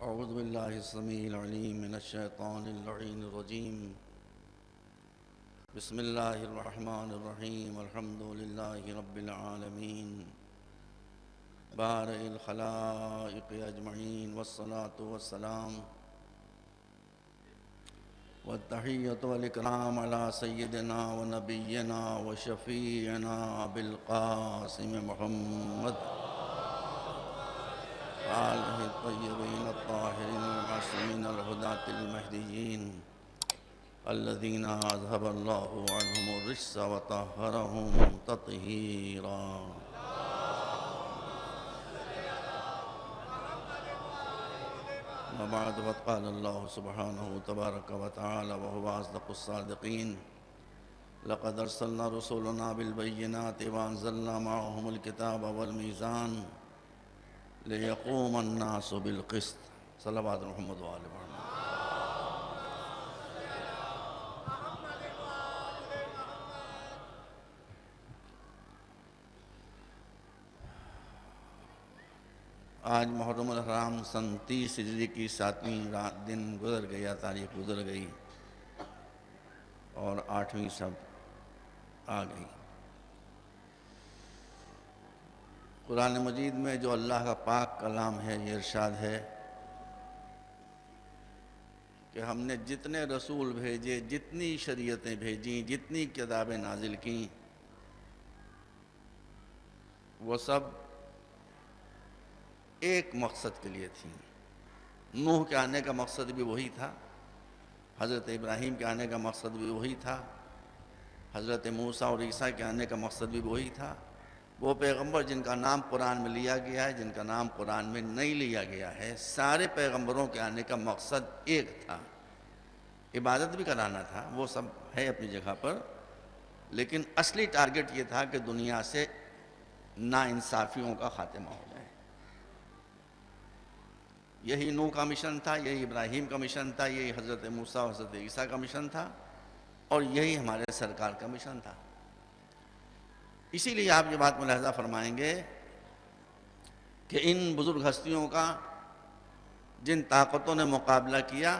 أعوذ بالله السميع العليم من الشيطان اللعين الرجيم. بسم الله الرحمن الرحيم. الحمد لله رب العالمين بارئ الخلائق أجمعين، والصلاة والسلام والتحية والإكرام على سيدنا ونبينا وشفيعنا بالقاسم محمد آلہ الطیبین الطاہرین المعصومین الہداة المہدیین الذین اذہب اللہ عنہم الرجس وطہرہم تطہیرا. وبعد وقال اللہ سبحانہ تبارک وتعالی وهو اصدق الصادقین لقد ارسلنا رسولنا بالبینات وانزلنا معهم الکتاب والمیزان لِيَقُومَ النَّاسُ بِالْقِسْطِ. صلوات محمد وآل محمد. آج محرم الحرام سن 30 ہجری کی 7ویں رات دن گزر گیا، تاریخ گزر گئی اور 8ویں شب آ گئی. قرآن مجید میں جو اللہ کا پاک کلام ہے یہ ارشاد ہے کہ ہم نے جتنے رسول بھیجے، جتنی شریعتیں بھیجیں، جتنی کتابیں نازل کیں، وہ سب ایک مقصد کے لیے تھیں. نوح کے آنے کا مقصد بھی وہی تھا، حضرت ابراہیم کے آنے کا مقصد بھی وہی تھا، حضرت موسیٰ اور عیسیٰ کے آنے کا مقصد بھی وہی تھا. وہ پیغمبر جن کا نام قرآن میں لیا گیا ہے، جن کا نام قرآن میں نہیں لیا گیا ہے، سارے پیغمبروں کے آنے کا مقصد ایک تھا، عبادت بھی کرانا تھا، وہ سب ہے اپنی جگہ پر، لیکن اصلی ٹارگٹ یہ تھا کہ دنیا سے ناانصافیوں کا خاتمہ ہو جائے. یہی نوح کا مشن تھا، یہی ابراہیم کا مشن تھا، یہی حضرت موسیٰ اور حضرت عیسیٰ کا مشن تھا، اور یہی ہمارے سرکار کا مشن تھا. اسی لیے آپ یہ بات ملاحظہ فرمائیں گے کہ ان بزرگ ہستیوں کا جن طاقتوں نے مقابلہ کیا،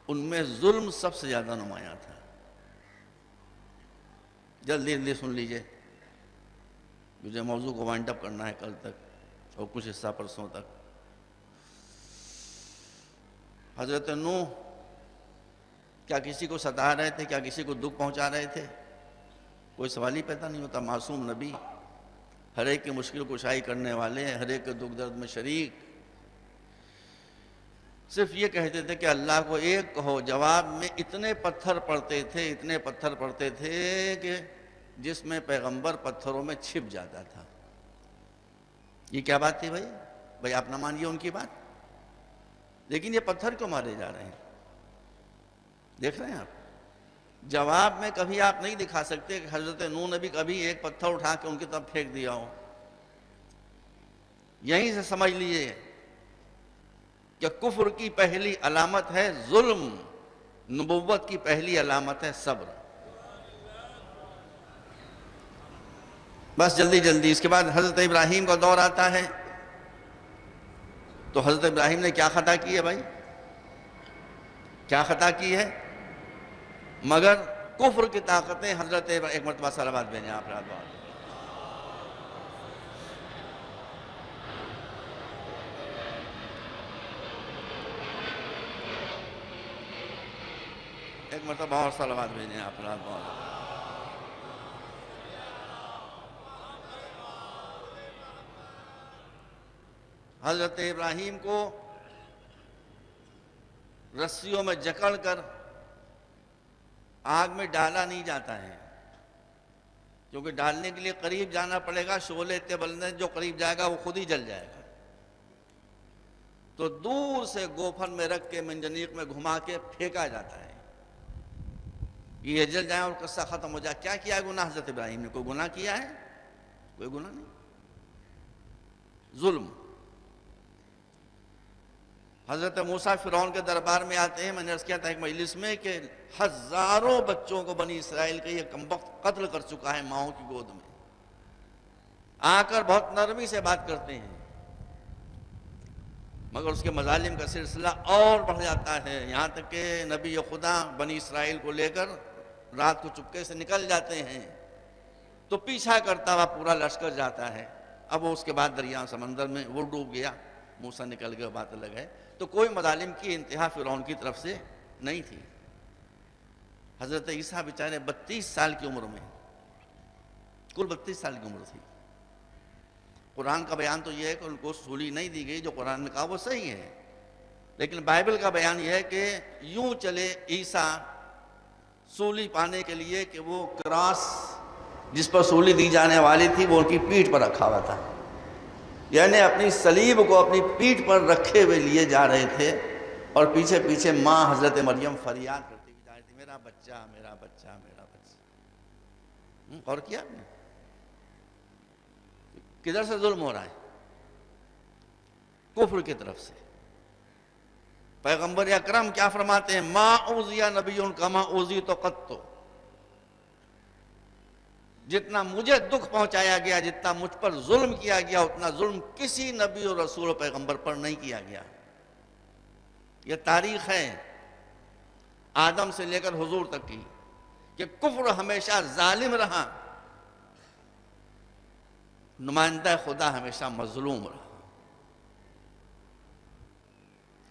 ان میں ظلم سب سے زیادہ نمایاں تھا. جلدی جلدی سن لیجئے، مجھے موضوع کو وائنڈ اپ کرنا ہے کل تک اور کچھ حصہ پرسوں تک. حضرت نوح کیا کسی کو ستا رہے تھے؟ کیا کسی کو دکھ پہنچا رہے تھے؟ کوئی سوال ہی پیدا نہیں ہوتا. معصوم نبی، ہر ایک کی مشکل کشائی کرنے والے، ہر ایک کے دکھ درد میں شریک، صرف یہ کہتے تھے کہ اللہ کو ایک کہو. جواب میں اتنے پتھر پڑتے تھے، اتنے پتھر پڑتے تھے کہ جس میں پیغمبر پتھروں میں چھپ جاتا تھا. یہ کیا بات تھی بھائی آپ نہ مانیے ان کی بات، لیکن یہ پتھر کیوں مارے جا رہے ہیں؟ دیکھ رہے ہیں آپ، جواب میں کبھی آپ نہیں دکھا سکتے کہ حضرت نوح نے بھی کبھی ایک پتھر اٹھا کے ان کی طرف پھینک دیا ہو. یہیں سے سمجھ لیجئے کہ کفر کی پہلی علامت ہے ظلم، نبوت کی پہلی علامت ہے صبر. بس جلدی جلدی اس کے بعد حضرت ابراہیم کا دور آتا ہے. تو حضرت ابراہیم نے کیا خطا کی ہے بھائی؟ کیا خطا کی ہے؟ مگر کفر کی طاقتیں حضرت ایک مرتبہ صلوات بھیجیں آپ رات بات. ایک مرتبہ اور صلوات بھیجیں آپ رات بات. حضرت ابراہیم کو رسیوں میں جکڑ کر آگ میں ڈالا نہیں جاتا ہے، کیونکہ ڈالنے کے لیے قریب جانا پڑے گا. شعلے اتنے بلند ہیں، جو قریب جائے گا وہ خود ہی جل جائے گا. تو دور سے گوفن میں رکھ کے منجنیق میں گھما کے پھینکا جاتا ہے، یہ جل جائے اور قصہ ختم ہو جائے. کیا کیا ہے گناہ حضرت ابراہیم نے؟ کوئی گناہ کیا ہے؟ کوئی گناہ نہیں. ظلم. حضرت موسیٰ فرعون کے دربار میں آتے ہیں. میں نے عرض کیا تھا ایک مجلس میں کہ ہزاروں بچوں کو بنی اسرائیل کے یہ کمبخت قتل کر چکا ہے ماؤں کی گود میں. آ کر بہت نرمی سے بات کرتے ہیں. مگر اس کے مظالم کا سلسلہ اور بڑھ جاتا ہے، یہاں تک کہ نبی خدا بنی اسرائیل کو لے کر رات کو چپکے سے نکل جاتے ہیں تو پیچھا کرتا ہوا پورا لشکر جاتا ہے۔ اب وہ اس کے بعد دریا سمندر میں وہ ڈوب گیا، موسیٰ نکل گیا، بات الگ ہے۔ تو کوئی مظالم کی انتہا فرعون کی طرف سے نہیں تھی۔ حضرت عیسیٰ بیچارے 32 سال کی عمر میں، کل 32 سال کی عمر تھی۔ قرآن کا بیان تو یہ ہے کہ ان کو سولی نہیں دی گئی، جو قرآن نے کہا وہ صحیح ہے، لیکن بائبل کا بیان یہ ہے کہ یوں چلے عیسیٰ سولی پانے کے لیے کہ وہ کراس جس پر سولی دی جانے والی تھی وہ ان کی پیٹھ پر رکھا ہوا تھا، یعنی اپنی صلیب کو اپنی پیٹھ پر رکھے ہوئے لیے جا رہے تھے، اور پیچھے پیچھے ماں حضرت مریم فریاد کرتی ہوئی جا رہی تھی، میرا بچہ میرا بچہ میرا بچہ۔ اور کیا آپ نے کدھر سے ظلم ہو رہا ہے؟ کفر کی طرف سے۔ پیغمبر اکرم کیا فرماتے ہیں؟ ما اوذی نبی کما اوذیت قط، جتنا مجھے دکھ پہنچایا گیا، جتنا مجھ پر ظلم کیا گیا، اتنا ظلم کسی نبی اور رسول و پیغمبر پر نہیں کیا گیا۔ یہ تاریخ ہے آدم سے لے کر حضور تک کی کہ کفر ہمیشہ ظالم رہا، نمائندہ خدا ہمیشہ مظلوم رہا۔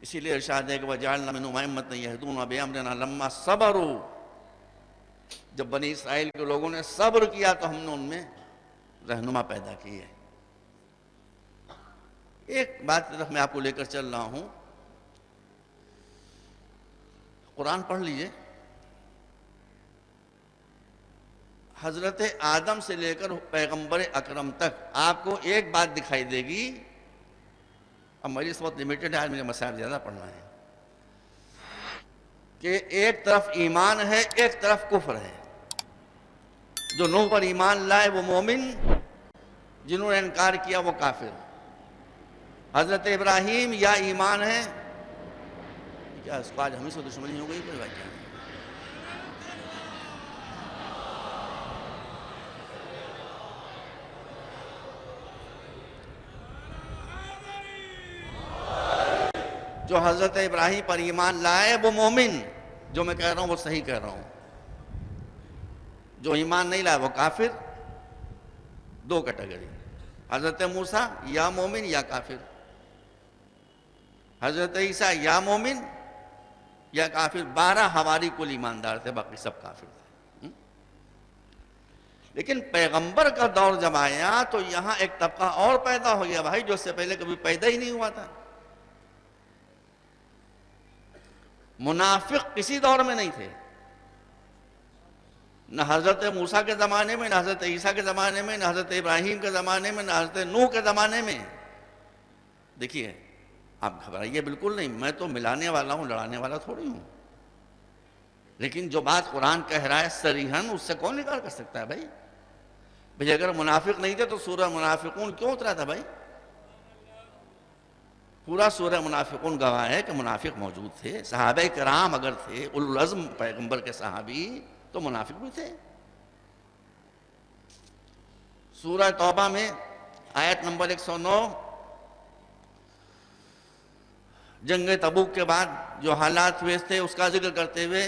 اسی لیے ارشاد ہے کہ وَجَعَلْنَا مِنْهُمْ أَئِمَّةً يَهْدُونَ بِأَمْرِنَا لَمَّا صَبَرُوا، جب بنی اسرائیل کے لوگوں نے صبر کیا تو ہم نے ان میں رہنما پیدا کی ہے۔ ایک بات طرف میں آپ کو لے کر چل رہا ہوں، قرآن پڑھ لیجئے، حضرت آدم سے لے کر پیغمبر اکرم تک آپ کو ایک بات دکھائی دے گی۔ اب مجلس بہت لیمیٹڈ ہے، آج مجھے مسائل زیادہ پڑھنا ہے، کہ ایک طرف ایمان ہے، ایک طرف کفر ہے۔ جو نوح پر ایمان لائے وہ مومن، جنہوں نے انکار کیا وہ کافر۔ حضرت ابراہیم یا ایمان ہے، کیا اس کو آج ہمیں سے دشمنی ہو گئی کوئی بات کیا؟ جو حضرت ابراہیم پر ایمان لائے وہ مومن، جو میں کہہ رہا ہوں وہ صحیح کہہ رہا ہوں۔ جو ایمان نہیں لائے وہ کافر۔ دو کیٹیگری، حضرت موسیٰ یا مومن یا کافر، حضرت عیسیٰ یا مومن یا کافر۔ 12 حواری کل ایماندار تھے، باقی سب کافر تھے۔ لیکن پیغمبر کا دور جب آیا تو یہاں ایک طبقہ اور پیدا ہو گیا بھائی، جو اس سے پہلے کبھی پیدا ہی نہیں ہوا تھا۔ منافق کسی دور میں نہیں تھے، نہ حضرت موسیٰ کے زمانے میں، نہ حضرت عیسیٰ کے زمانے میں، نہ حضرت ابراہیم کے زمانے میں، نہ حضرت نوح کے زمانے میں۔ دیکھیے آپ گھبرائیے بالکل نہیں، میں تو ملانے والا ہوں، لڑانے والا تھوڑی ہوں، لیکن جو بات قرآن کہہ رہا ہے صریحاً، اس سے کون انکار کر سکتا ہے بھائی؟ بھئی اگر منافق نہیں تھے تو سورہ منافقون کیوں اترا تھا بھائی؟ پورا سورہ منافقون گواہ ہے کہ منافق موجود تھے۔ صحابہ کرام اگر تھے، اولو العزم پیغمبر کے صحابی، تو منافق بھی تھے۔ سورہ توبہ میں آیت نمبر 109، جنگ تبوک کے بعد جو حالات ہوئے تھے اس کا ذکر کرتے ہوئے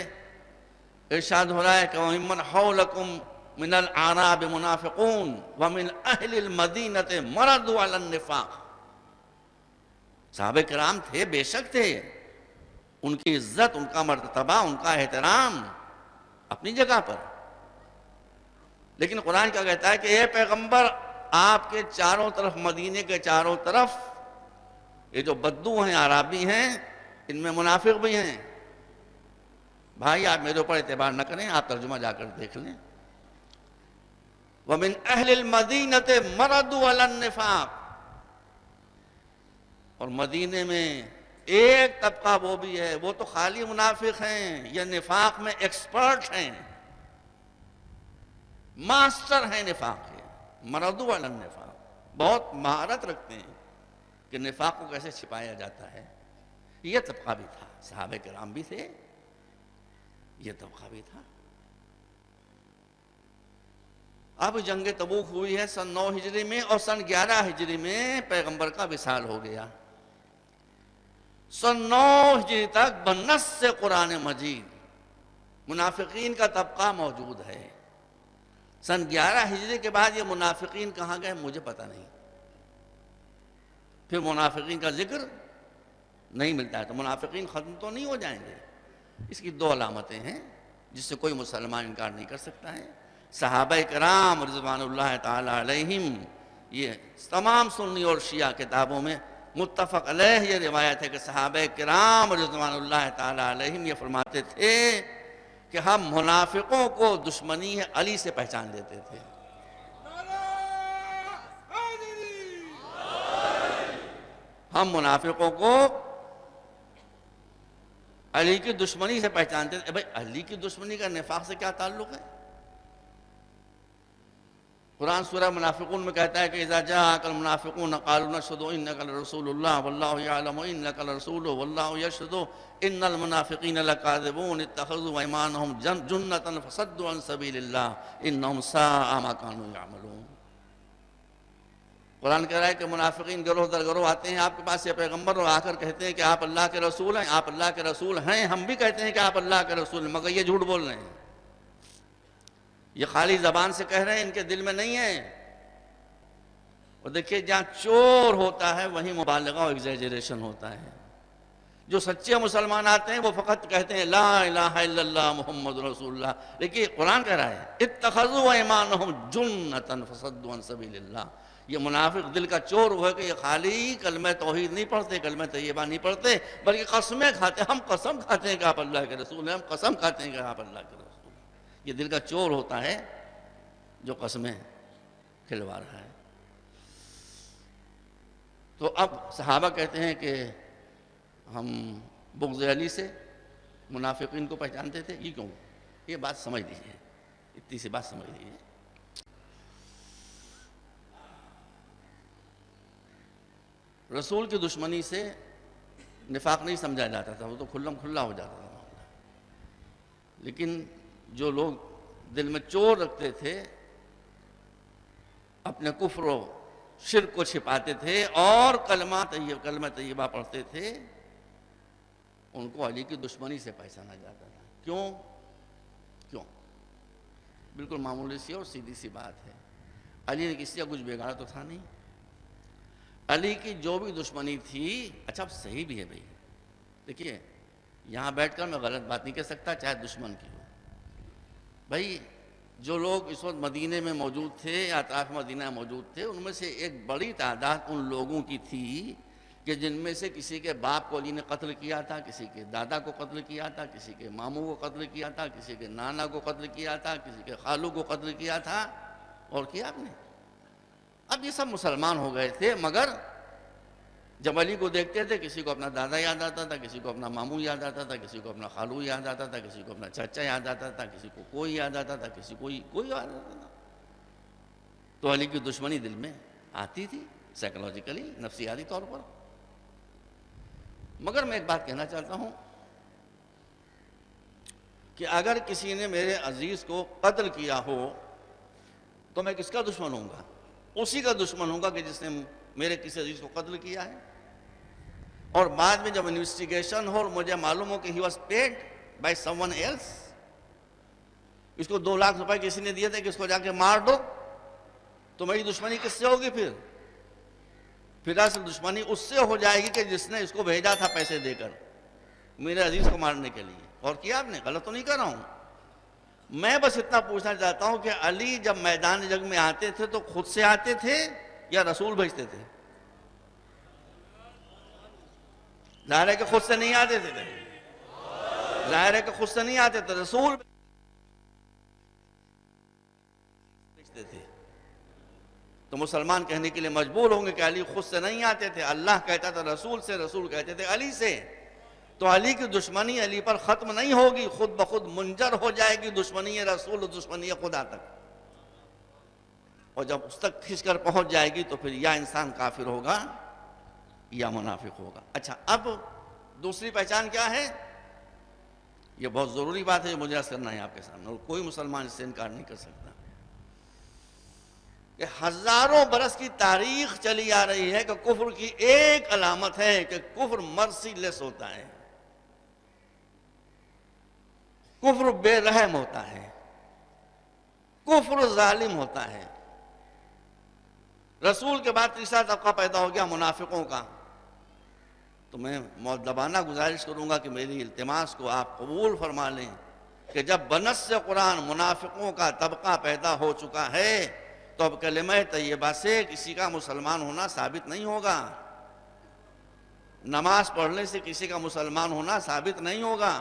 ارشاد ہو رہا ہے کہ وَمِمَّنْ حَوْلَكُمْ مِنَ الْأَعْرَابِ مُنَافِقُونَ وَمِنْ أَهْلِ الْمَدِينَةِ مَرَضُوا عَلَى النِّفَاقِ۔ صحابہ کرام تھے، بے شک تھے، ان کی عزت، ان کا مرتبہ، ان کا احترام اپنی جگہ پر، لیکن قرآن کیا کہتا ہے کہ اے پیغمبر، آپ کے چاروں طرف، مدینے کے چاروں طرف یہ جو بدو ہیں، عرابی ہیں، ان میں منافق بھی ہیں۔ بھائی آپ میرے اوپر اعتبار نہ کریں، آپ ترجمہ جا کر دیکھ لیں۔ وَمِنْ أَهْلِ الْمَدِينَةِ مَرَضُوا عَلَى النِّفَاقِ، اور مدینے میں ایک طبقہ وہ بھی ہے، وہ تو خالی منافق ہیں، یہ نفاق میں ایکسپرٹ ہیں، ماسٹر ہیں نفاق کے۔ مَرَضُوا عَلَى النِّفَاقِ، بہت مہارت رکھتے ہیں کہ نفاق کو کیسے چھپایا جاتا ہے۔ یہ طبقہ بھی تھا، صحابہ کرام بھی تھے، یہ طبقہ بھی تھا۔ اب جنگ تبوک ہوئی ہے سن 9 ہجری میں، اور سن 11 ہجری میں پیغمبر کا وصال ہو گیا۔ سن 9 ہجری تک بنص قرآن مجید منافقین کا طبقہ موجود ہے۔ سن 11 ہجری کے بعد یہ منافقین کہاں گئے مجھے پتہ نہیں، پھر منافقین کا ذکر نہیں ملتا ہے، تو منافقین ختم تو نہیں ہو جائیں گے۔ اس کی 2 علامتیں ہیں جس سے کوئی مسلمان انکار نہیں کر سکتا ہے۔ صحابہ کرام رضوان اللہ تعالی علیہم، یہ تمام سنی اور شیعہ کتابوں میں متفق علیہ یہ روایت ہے کہ صحابہ کرام رضوان اللہ تعالی علیہم یہ فرماتے تھے کہ ہم منافقوں کو دشمنی علی سے پہچان لیتے تھے۔ ہم منافقوں کو علی کی دشمنی سے پہچانتے تھے۔ بھائی علی کی دشمنی کا نفاق سے کیا تعلق ہے؟ قرآن سورہ منافقون میں کہتا ہے کہ اذا جاءك المنافقون قالوا نشهد انك لرسول الله والله يعلم انك لرسوله والله يشهد ان المنافقين لكاذبون اتخذوا ايمانهم جنة فصدوا عن سبيل الله انهم ساء ما كانوا يعملون۔ قرآن کہہ رہا ہے کہ منافقین گروہ در گروہ آتے ہیں آپ کے پاس، یہ پیغمبر اور آ کر کہتے ہیں کہ آپ اللہ کے رسول ہیں، آپ اللہ کے رسول ہیں، ہم بھی کہتے ہیں کہ آپ اللہ کے رسول ہیں، مگر یہ جھوٹ بول رہے ہیں۔ یہ خالی زبان سے کہہ رہے ہیں، ان کے دل میں نہیں ہے۔ اور دیکھیے جہاں چور ہوتا ہے وہیں مبالغہ اور ایگزیجریشن ہوتا ہے۔ جو سچے مسلمان آتے ہیں وہ فقط کہتے ہیں لا الہ الا اللہ محمد رسول اللہ، لیکن قرآن کہہ رہا ہے اتخذوا ایمانہم جنۃ فصدوا عن سبیل اللہ۔ یہ منافق دل کا چور ہوا کہ یہ خالی کلمہ توحید نہیں پڑھتے، کلمہ طیبہ نہیں پڑھتے، بلکہ قسمیں کھاتے ہیں۔ ہم قسم کھاتے ہیں کہ آپ اللہ کے رسول ہیں، ہم قسم کھاتے ہیں کہ آپ اللہ کے رسول ہیں۔ یہ دل کا چور ہوتا ہے جو قسمیں کھلوا رہا ہے۔ تو اب صحابہ کہتے ہیں کہ ہم بغض علی سے منافقین کو پہچانتے تھے، یہ کیوں؟ یہ بات سمجھ لیجیے، اتنی سی بات سمجھ لیجیے۔ رسول کی دشمنی سے نفاق نہیں سمجھا جاتا تھا، وہ تو کھلم کھلا ہو جاتا تھا معاملہ۔ لیکن جو لوگ دل میں چور رکھتے تھے، اپنے کفر و شرک کو چھپاتے تھے اور کلمہ طیبہ پڑھتے تھے، ان کو علی کی دشمنی سے پہچانا جاتا تھا۔ کیوں؟ بالکل معمولی سی اور سیدھی سی بات ہے۔ علی نے کسی کا کچھ بگاڑا تو تھا نہیں۔ علی کی جو بھی دشمنی تھی، اچھا اب صحیح بھی ہے بھائی، دیکھیے یہاں بیٹھ کر میں غلط بات نہیں کہہ سکتا چاہے دشمن کی ہو۔ بھائی جو لوگ اس وقت مدینے میں موجود تھے یا اطراف مدینہ موجود تھے، ان میں سے ایک بڑی تعداد ان لوگوں کی تھی کہ جن میں سے کسی کے باپ کو علی نے قتل کیا تھا، کسی کے دادا کو قتل کیا تھا، کسی کے ماموں کو قتل کیا تھا، کسی کے نانا کو قتل کیا تھا، کسی کے خالو کو قتل کیا تھا، اور کیا آپ نے۔ اب یہ سب مسلمان ہو گئے تھے، مگر جب علی کو دیکھتے تھے کسی کو اپنا دادا یاد آتا تھا، کسی کو اپنا ماموں یاد آتا تھا، کسی کو اپنا خالو یاد آتا تھا، کسی کو اپنا چچا یاد آتا تھا، کسی کو کوئی یاد آتا تھا، کسی کوئی یاد آتا تھا۔ تو علی کی دشمنی دل میں آتی تھی، سائیکولوجیکلی، نفسیاتی طور پر۔ مگر میں ایک بات کہنا چاہتا ہوں کہ اگر کسی نے میرے عزیز کو قتل کیا ہو تو میں کس کا دشمن ہوں گا؟ اسی کا دشمن ہوں گا کہ جس نے میرے کسی عزیز کو قتل کیا ہے۔ اور بعد میں جب انویسٹیگیشن ہو اور مجھے معلوم ہو کہ he was paid by someone else، اس کو 2 لاکھ روپے کسی نے دیے تھے کہ اس کو جا کے مار دو، تو میری دشمنی کس سے ہوگی پھر اصل دشمنی اس سے ہو جائے گی کہ جس نے اس کو بھیجا تھا پیسے دے کر میرے عزیز کو مارنے کے لیے۔ اور کیا آپ نے؟ غلط تو نہیں کر رہا ہوں میں، بس اتنا پوچھنا چاہتا ہوں کہ علی جب میدان جنگ میں آتے تھے تو خود سے آتے تھے یا رسول بھیجتے تھے؟ ظاہر ہے کہ خود سے نہیں آتے تھے، ظاہر ہے کہ خود سے نہیں آتے تھے، رسول بھیجتے تھے۔ تو مسلمان کہنے کے لیے مجبور ہوں گے کہ علی خود سے نہیں آتے تھے، اللہ کہتا تھا رسول سے، رسول کہتے تھے علی سے۔ تو علی کی دشمنی علی پر ختم نہیں ہوگی، خود بخود منجر ہو جائے گی دشمنی رسول و دشمنی خدا تک۔ اور جب اس تک کھنچ کر پہنچ جائے گی تو پھر یا انسان کافر ہوگا یا منافق ہوگا۔ اچھا اب دوسری پہچان کیا ہے؟ یہ بہت ضروری بات ہے، مجھے عرض کرنا ہے آپ کے سامنے، اور کوئی مسلمان اس سے انکار نہیں کر سکتا۔ کہ ہزاروں برس کی تاریخ چلی آ رہی ہے کہ کفر کی ایک علامت ہے کہ کفر مرسی لیس ہوتا ہے، کفر بے رحم ہوتا ہے، کفر ظالم ہوتا ہے۔ رسول کے بعد تیسرا طبقہ پیدا ہو گیا منافقوں کا۔ تو میں مؤدبانہ گزارش کروں گا کہ میری التماس کو آپ قبول فرما لیں کہ جب بنص قرآن منافقوں کا طبقہ پیدا ہو چکا ہے تو اب کلمہ طیبہ سے کسی کا مسلمان ہونا ثابت نہیں ہوگا، نماز پڑھنے سے کسی کا مسلمان ہونا ثابت نہیں ہوگا،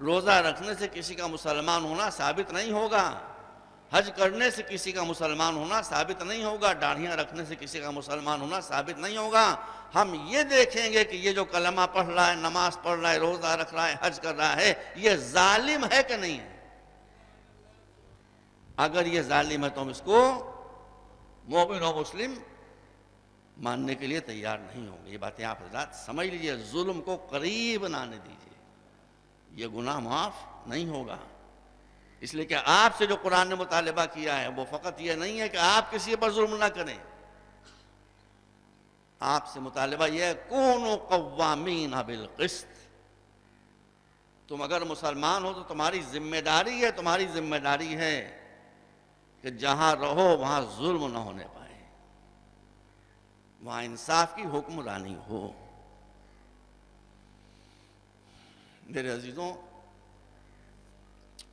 روزہ رکھنے سے کسی کا مسلمان ہونا ثابت نہیں ہوگا، حج کرنے سے کسی کا مسلمان ہونا ثابت نہیں ہوگا، داڑھیاں رکھنے سے کسی کا مسلمان ہونا ثابت نہیں ہوگا۔ ہم یہ دیکھیں گے کہ یہ جو کلمہ پڑھ رہا ہے، نماز پڑھ رہا ہے، روزہ رکھ رہا ہے، حج کر رہا ہے، یہ ظالم ہے کہ نہیں ہے۔ اگر یہ ظالم ہے تو ہم اس کو مومن و مسلم ماننے کے لیے تیار نہیں ہوں گے۔ یہ باتیں آپ حضرات سمجھ لیجئے، ظلم کو قریب نہ آنے دیجئے، یہ گناہ معاف نہیں ہوگا۔ اس لیے کہ آپ سے جو قرآن نے مطالبہ کیا ہے وہ فقط یہ نہیں ہے کہ آپ کسی پر ظلم نہ کریں، آپ سے مطالبہ یہ ہے کونوا قوامین بالقسط۔ تم اگر مسلمان ہو تو تمہاری ذمہ داری ہے کہ جہاں رہو وہاں ظلم نہ ہونے پائے، وہاں انصاف کی حکمرانی ہو۔ میرے عزیزوں،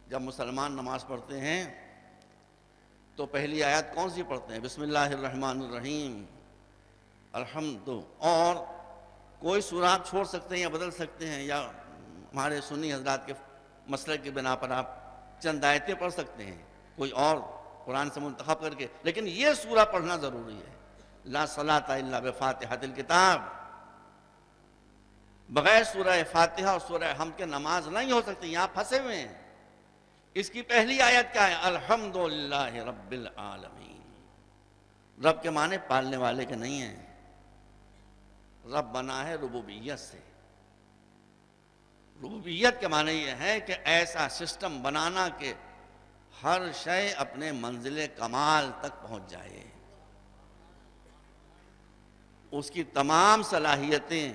جب مسلمان نماز پڑھتے ہیں تو پہلی آیت کون سی پڑھتے ہیں؟ بسم اللہ الرحمن الرحیم، الحمد، اور کوئی سورہ آپ چھوڑ سکتے ہیں یا بدل سکتے ہیں، یا ہمارے سنی حضرات کے مسلک کی بنا پر آپ چند آیتیں پڑھ سکتے ہیں کوئی اور قرآن سے منتخب کر کے، لیکن یہ سورہ پڑھنا ضروری ہے۔ لا صلاۃ الا بفاتحۃ الکتاب، بغیر سورہ فاتحہ اور سورہ حمد کے نماز نہیں ہو سکتی، یہاں پھنسے ہوئے ہیں۔ اس کی پہلی آیت کیا ہے؟ الحمدللہ رب العالمین۔ رب کے معنی پالنے والے کے نہیں ہیں، رب بنا ہے ربوبیت سے۔ ربوبیت کے معنی یہ ہے کہ ایسا سسٹم بنانا کہ ہر شے اپنے منزل کمال تک پہنچ جائے، اس کی تمام صلاحیتیں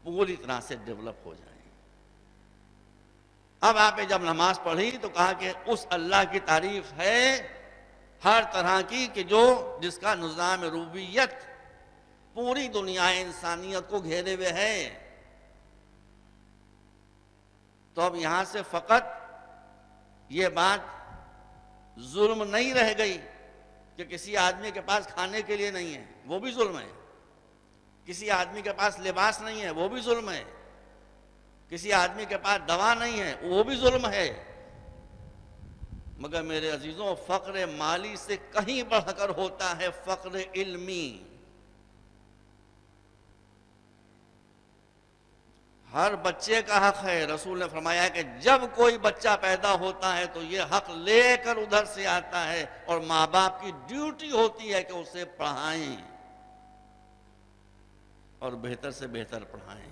پوری طرح سے ڈیولپ ہو جائیں۔ اب آپ نے جب نماز پڑھی تو کہا کہ اس اللہ کی تعریف ہے ہر طرح کی کہ جس کا نظام ربوبیت پوری دنیا انسانیت کو گھیرے ہوئے ہے۔ تو اب یہاں سے فقط یہ بات ظلم نہیں رہ گئی کہ کسی آدمی کے پاس کھانے کے لیے نہیں ہے، وہ بھی ظلم ہے، کسی آدمی کے پاس لباس نہیں ہے، وہ بھی ظلم ہے، کسی آدمی کے پاس دوا نہیں ہے، وہ بھی ظلم ہے۔ مگر میرے عزیزوں، فقر مالی سے کہیں بڑھ کر ہوتا ہے فقر علمی۔ ہر بچے کا حق ہے، رسول نے فرمایا کہ جب کوئی بچہ پیدا ہوتا ہے تو یہ حق لے کر ادھر سے آتا ہے، اور ماں باپ کی ڈیوٹی ہوتی ہے کہ اسے پڑھائیں اور بہتر سے بہتر پڑھائیں۔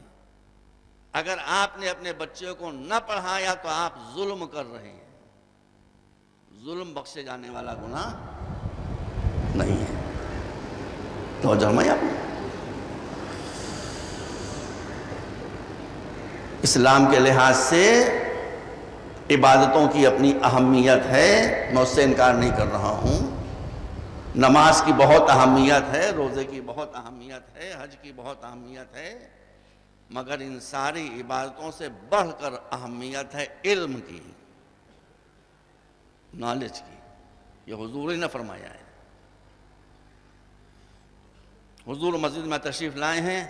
اگر آپ نے اپنے بچے کو نہ پڑھایا تو آپ ظلم کر رہے ہیں، ظلم بخشے جانے والا گناہ نہیں ہے۔ توجہ فرمائیں آپ نے۔ اسلام کے لحاظ سے عبادتوں کی اپنی اہمیت ہے، میں اس سے انکار نہیں کر رہا ہوں۔ نماز کی بہت اہمیت ہے، روزے کی بہت اہمیت ہے، حج کی بہت اہمیت ہے، مگر ان ساری عبادتوں سے بڑھ کر اہمیت ہے علم کی، نالج کی۔ یہ حضور نے فرمایا ہے۔ حضور مسجد میں تشریف لائے ہیں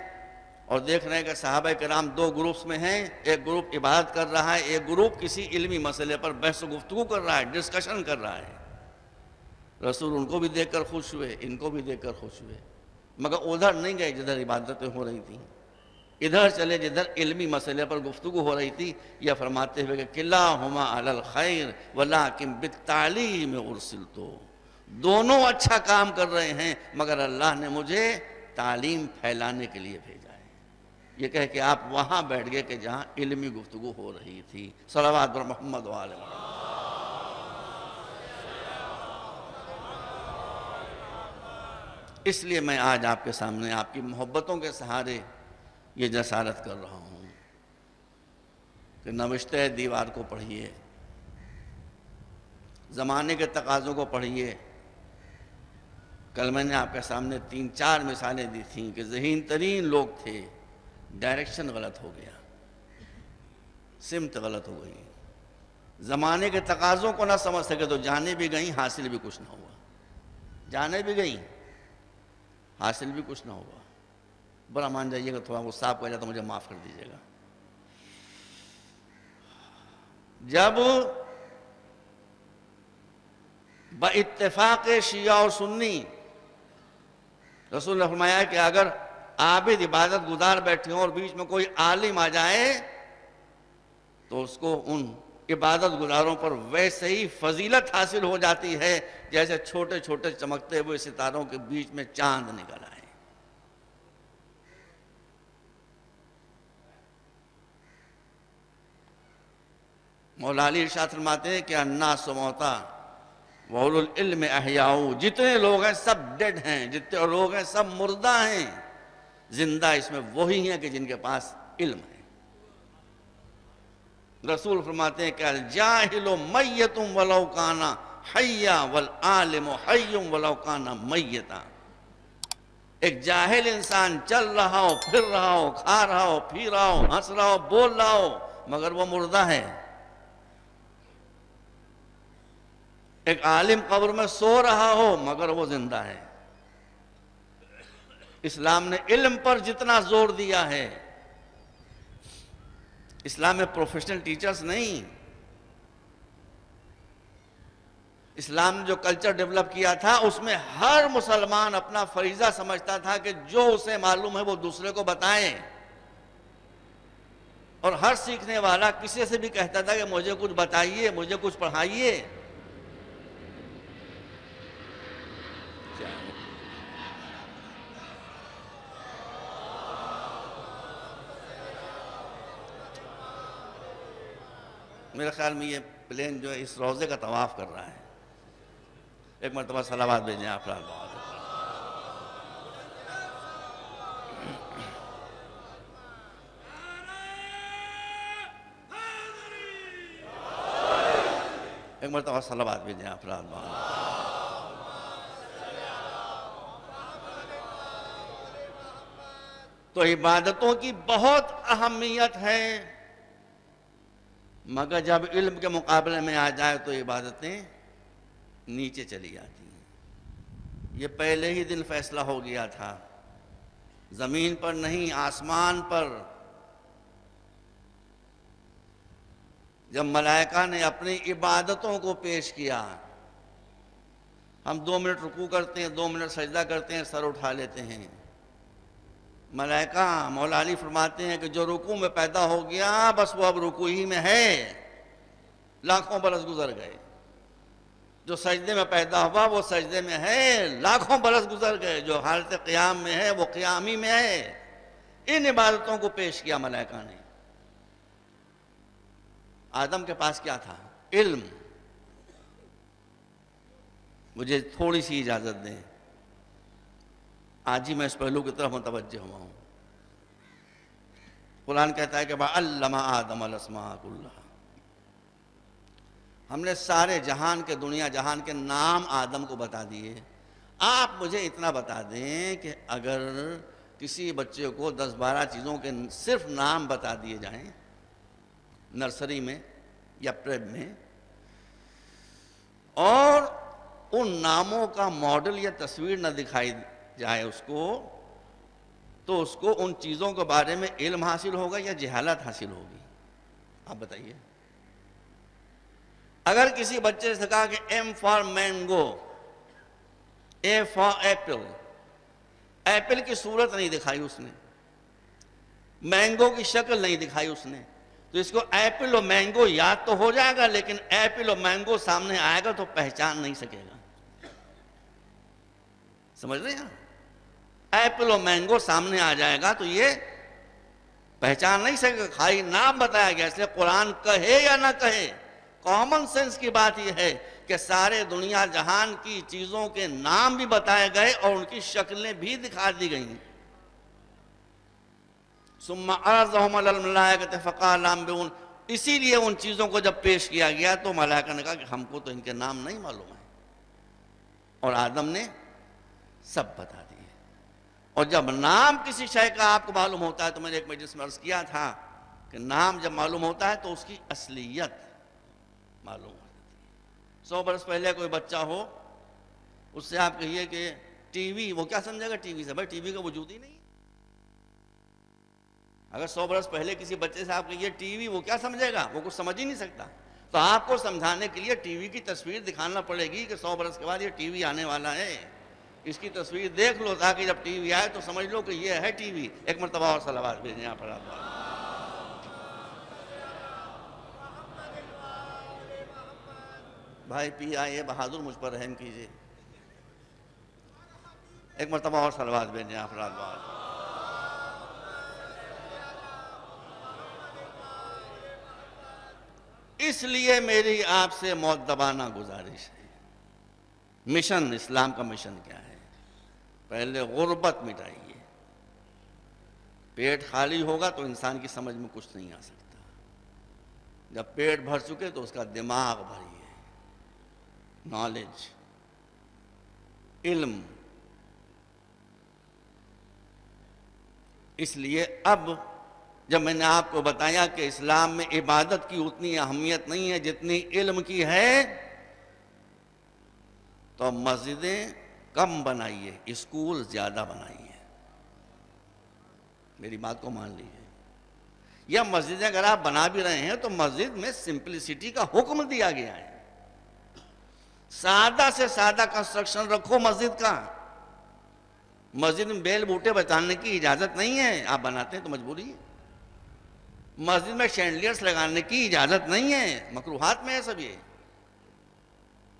اور دیکھ رہے ہیں کہ صحابہ کرام دو گروپس میں ہیں، ایک گروپ عبادت کر رہا ہے، ایک گروپ کسی علمی مسئلے پر بحث و گفتگو کر رہا ہے، ڈسکشن کر رہا ہے۔ رسول ان کو بھی دیکھ کر خوش ہوئے، ان کو بھی دیکھ کر خوش ہوئے، مگر ادھر نہیں گئے جدھر عبادتیں ہو رہی تھیں، ادھر چلے جدھر علمی مسئلے پر گفتگو ہو رہی تھی، یہ فرماتے ہوئے کہ کلاہما علی الخیر ولکن بالتعلیم ارسلت، دونوں اچھا کام کر رہے ہیں مگر اللہ نے مجھے تعلیم پھیلانے کے لیے بھیجا ہے۔ یہ کہہ کہ آپ وہاں بیٹھ گئے کہ جہاں علمی گفتگو ہو رہی تھی۔ صلوات بر محمد و آل محمد۔ اس لیے میں آج آپ کے سامنے آپ کی محبتوں کے سہارے یہ جسارت کر رہا ہوں کہ نوشتہ دیوار کو پڑھیے، زمانے کے تقاضوں کو پڑھیے۔ کل میں نے آپ کے سامنے 3-4 مثالیں دی تھیں کہ ذہین ترین لوگ تھے، ڈائریکشن غلط ہو گیا، سمت غلط ہو گئی، زمانے کے تقاضوں کو نہ سمجھ سکے تو جانے بھی گئیں، حاصل بھی کچھ نہ ہوا، جانے بھی گئیں، حاصل بھی کچھ نہ ہوا۔ برا مان جائیے گا، تھوڑا غصہ آپ کو آ جائے تو مجھے معاف کر دیجیے گا۔ جب باتفاق شیعہ اور سنی رسول نے فرمایا کہ اگر عابد عبادت گزار بیٹھے ہوں اور بیچ میں کوئی عالم آ جائے تو اس کو ان عبادت گزاروں پر ویسے ہی فضیلت حاصل ہو جاتی ہے جیسے چھوٹے چھوٹے چمکتے ہوئے ستاروں کے بیچ میں چاند نکل آئے۔ مولا علی ارشاد فرماتے ہیں کہ الناس موتا وَأُولُو الْعِلْمِ أَحْيَاءُ، جتنے لوگ ہیں سب ڈیڈ ہیں، جتنے لوگ ہیں سب مردہ ہیں، زندہ اس میں وہی ہیں کہ جن کے پاس علم ہے۔ رسول فرماتے ہیں کہ الجاہل میت ولو کان حیا والعالم حی ولو کان میتا۔ ایک جاہل انسان چل رہا ہو، پھر رہا ہو، کھا رہا ہو، پی رہا ہو، ہنس رہا ہو، بول رہا ہو، مگر وہ مردہ ہے۔ ایک عالم قبر میں سو رہا ہو مگر وہ زندہ ہے۔ اسلام نے علم پر جتنا زور دیا ہے، اسلام میں پروفیشنل ٹیچرز نہیں، اسلام نے جو کلچر ڈیولپ کیا تھا اس میں ہر مسلمان اپنا فریضہ سمجھتا تھا کہ جو اسے معلوم ہے وہ دوسرے کو بتائیں، اور ہر سیکھنے والا کسی سے بھی کہتا تھا کہ مجھے کچھ بتائیے، مجھے کچھ پڑھائیے۔ میرے خیال میں یہ پلین جو ہے اس روضے کا طواف کر رہا ہے۔ ایک مرتبہ صلوات بھیجیں آپ رات بہت۔ ایک مرتبہ صلوات بھیجیں آپ رات بہت۔ تو عبادتوں کی بہت اہمیت ہے، مگر جب علم کے مقابلے میں آ جائے تو عبادتیں نیچے چلی جاتی ہیں۔ یہ پہلے ہی دن فیصلہ ہو گیا تھا، زمین پر نہیں آسمان پر، جب ملائکہ نے اپنی عبادتوں کو پیش کیا۔ ہم 2 منٹ رکوع کرتے ہیں، 2 منٹ سجدہ کرتے ہیں، سر اٹھا لیتے ہیں۔ ملائکہ مولا علی فرماتے ہیں کہ جو رکوع میں پیدا ہو گیا بس وہ اب رکوع ہی میں ہے، لاکھوں برس گزر گئے۔ جو سجدے میں پیدا ہوا وہ سجدے میں ہے، لاکھوں برس گزر گئے۔ جو حالت قیام میں ہے وہ قیام ہی میں ہے۔ ان عبادتوں کو پیش کیا ملائکہ نے۔ آدم کے پاس کیا تھا؟ علم۔ مجھے تھوڑی سی اجازت دیں، آج ہی میں اس پہلو کی طرف متوجہ ہوا ہوں۔ قرآن کہتا ہے کہ وَعَلَّمَ آدَمَ الْأَسْمَاءَ كُلَّهَا، ہم نے سارے جہان کے، دنیا جہان کے نام آدم کو بتا دیے۔ آپ مجھے اتنا بتا دیں کہ اگر کسی بچے کو 10-12 چیزوں کے صرف نام بتا دیے جائیں نرسری میں یا پریب میں، اور ان ناموں کا ماڈل یا تصویر نہ دکھائی جائے اس کو، تو اس کو ان چیزوں کے بارے میں علم حاصل ہوگا یا جہالت حاصل ہوگی؟ آپ بتائیے۔ اگر کسی بچے سے کہا کہ M for mango, A for apple, apple کی صورت نہیں دکھائی اس نے، مینگو کی شکل نہیں دکھائی اس نے، تو اس کو ایپل اور مینگو یاد تو ہو جائے گا، لیکن ایپل اور مینگو سامنے آئے گا تو پہچان نہیں سکے گا۔ سمجھ رہے ہیں؟ ایپل اور مینگو سامنے آ جائے گا تو یہ پہچان نہیں سکے گا، خالی نام بتایا گیا، اس لیے قرآن کہے یا نہ کہے کامن سینس کی بات یہ ہے کہ سارے دنیا جہان کی چیزوں کے نام بھی بتائے گئے اور ان کی شکلیں بھی دکھا دی گئیں. ثم عرضهم على الملائکۃ فقال انبئون، اسی لیے ان چیزوں کو جب پیش کیا گیا تو ملائکہ نے کہا کہ ہم کو تو ان کے نام نہیں معلوم ہے، اور آدم نے سب بتا دیے. اور جب نام کسی شے کا آپ کو معلوم ہوتا ہے، تو میں نے ایک مجلس میں عرض کیا تھا کہ نام جب معلوم ہوتا ہے تو اس کی اصلیت معلوم ہوتی ہے. 100 برس پہلے کوئی بچہ ہو، اس سے آپ کہیے کہ ٹی وی، وہ کیا سمجھے گا ٹی وی سے؟ بھائی ٹی وی کا وجود ہی نہیں. اگر 100 برس پہلے کسی بچے سے آپ کہیے ٹی وی، وہ کیا سمجھے گا؟ وہ کچھ سمجھ ہی نہیں سکتا. تو آپ کو سمجھانے کے لیے ٹی وی کی تصویر دکھانا پڑے گی کہ 100 برس کے بعد یہ ٹی وی آنے والا ہے، اس کی تصویر دیکھ لو تاکہ جب ٹی وی آئے تو سمجھ لو کہ یہ ہے ٹی وی. ایک مرتبہ اور صلوات بھیجیں یہاں پر آپ. بھائی پی آئیے بہادر، مجھ پر رحم کیجئے. ایک مرتبہ اور صلوات بھیجیں آپ پر. اس لیے میری آپ سے مؤدبانہ گزارش ہے. مشن، اسلام کا مشن کیا ہے؟ پہلے غربت مٹائیے. پیٹ خالی ہوگا تو انسان کی سمجھ میں کچھ نہیں آ سکتا. جب پیٹ بھر چکے تو اس کا دماغ بھریے. نالج، علم. اس لیے اب جب میں نے آپ کو بتایا کہ اسلام میں عبادت کی اتنی اہمیت نہیں ہے جتنی علم کی ہے، تو مسجدیں کم بنائیے، اسکول زیادہ بنائیے. میری بات کو مان لیجیے. یا مسجدیں اگر آپ بنا بھی رہے ہیں تو مسجد میں سمپلسٹی کا حکم دیا گیا ہے. سادہ سے سادہ کنسٹرکشن رکھو مسجد کا. مسجد میں بیل بوٹے بچانے کی اجازت نہیں ہے، آپ بناتے ہیں تو مجبوری ہے. مسجد میں شینڈلیئرز لگانے کی اجازت نہیں ہے، مکروہات میں ہے سب. یہ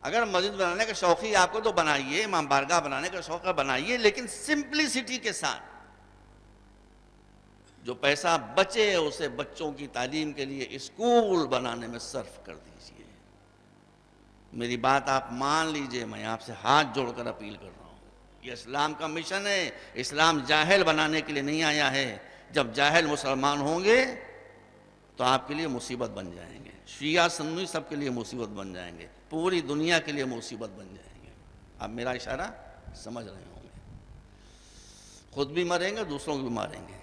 اگر مسجد بنانے کا شوق ہی آپ کو تو بنائیے، امام بارگاہ بنانے کا شوق ہے بنائیے، لیکن سمپلسٹی کے ساتھ. جو پیسہ بچے اسے بچوں کی تعلیم کے لیے اسکول بنانے میں صرف کر دیجئے. میری بات آپ مان لیجئے. میں آپ سے ہاتھ جوڑ کر اپیل کر رہا ہوں. یہ اسلام کا مشن ہے. اسلام جاہل بنانے کے لیے نہیں آیا ہے. جب جاہل مسلمان ہوں گے تو آپ کے لیے مصیبت بن جائیں گے. شیعہ سنی سب کے لیے مصیبت بن جائیں گے. پوری دنیا کے لیے مصیبت بن جائیں گے. آپ میرا اشارہ سمجھ رہے ہوں گے. خود بھی مریں گے، دوسروں کو بھی ماریں گے.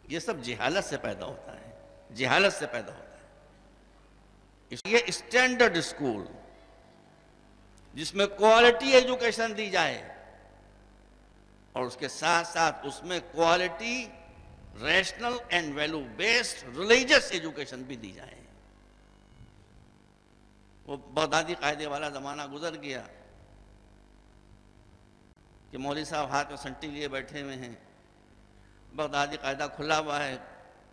یہ سب جہالت سے پیدا ہوتا ہے. جہالت سے پیدا ہوتا ہے. اس لیے اسٹینڈرڈ اسکول جس میں کوالٹی ایجوکیشن دی جائے، اور اس کے ساتھ ساتھ اس میں quality rational and value based religious education بھی دی جائے. وہ بغدادی قاعدے والا زمانہ گزر گیا کہ مولوی صاحب ہاتھ میں سنٹی لیے بیٹھے ہوئے ہیں، بغدادی قاعدہ کھلا ہوا ہے،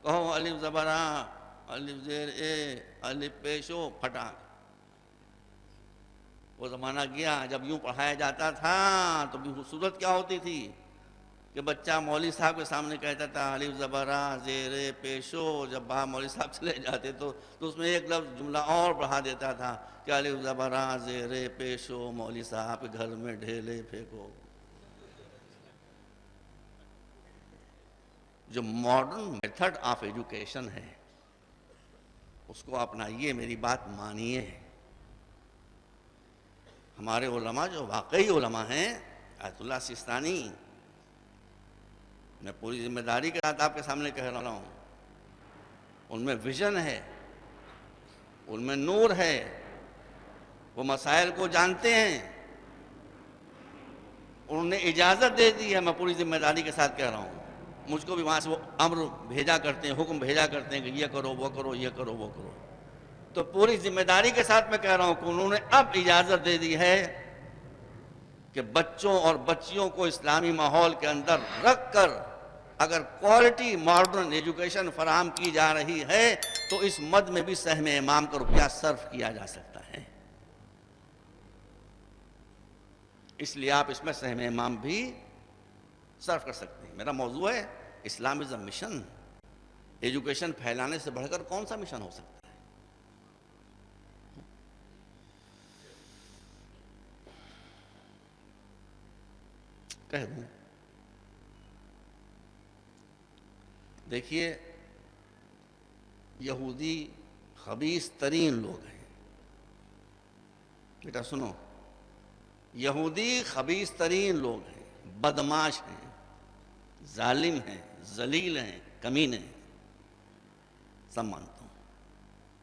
کہو الف زبر آ، الف زیر اے، الف پیشو پھٹا. وہ زمانہ گیا جب یوں پڑھایا جاتا تھا تو بھی صورت کیا ہوتی تھی کہ بچہ مولوی صاحب کے سامنے کہتا تھا الف زبر آ زیر پیشو. جب باہر مولوی صاحب چلے جاتے تو اس میں ایک لفظ جملہ اور بڑھا دیتا تھا کہ الف زبر آ زیر پیشو، مولوی صاحب کے گھر میں ڈھیلے پھینکو. جو ماڈرن میتھڈ آف ایجوکیشن ہے اس کو اپنائیے. میری بات مانیے. ہمارے علماء جو واقعی علماء ہیں، آیت اللہ سیستانی، میں پوری ذمہ داری کے ساتھ آپ کے سامنے کہہ رہا ہوں، ان میں ویژن ہے، ان میں نور ہے. وہ مسائل کو جانتے ہیں. انہوں نے اجازت دے دی ہے. میں پوری ذمہ داری کے ساتھ کہہ رہا ہوں. مجھ کو بھی وہاں سے وہ امر بھیجا کرتے ہیں، حکم بھیجا کرتے ہیں کہ یہ کرو وہ کرو، یہ کرو وہ کرو. تو پوری ذمہ داری کے ساتھ میں کہہ رہا ہوں کہ انہوں نے اب اجازت دے دی ہے کہ بچوں اور بچیوں کو اسلامی ماحول کے اندر رکھ کر اگر کوالٹی ماڈرن ایجوکیشن فراہم کی جا رہی ہے تو اس مد میں بھی سہم امام کا روپیہ صرف کیا جا سکتا ہے. اس لیے آپ اس میں سہم امام بھی صرف کر سکتے ہیں. میرا موضوع ہے اسلام از اے مشن. ایجوکیشن پھیلانے سے بڑھ کر کون سا مشن ہو سکتا ہے؟ کہہ دوں. دیکھیے یہودی خبیث ترین لوگ ہیں. بیٹا سنو، یہودی خبیث ترین لوگ ہیں، بدماش ہیں، ظالم ہیں، ذلیل ہیں، کمینے ہیں، سب مانتا ہوں.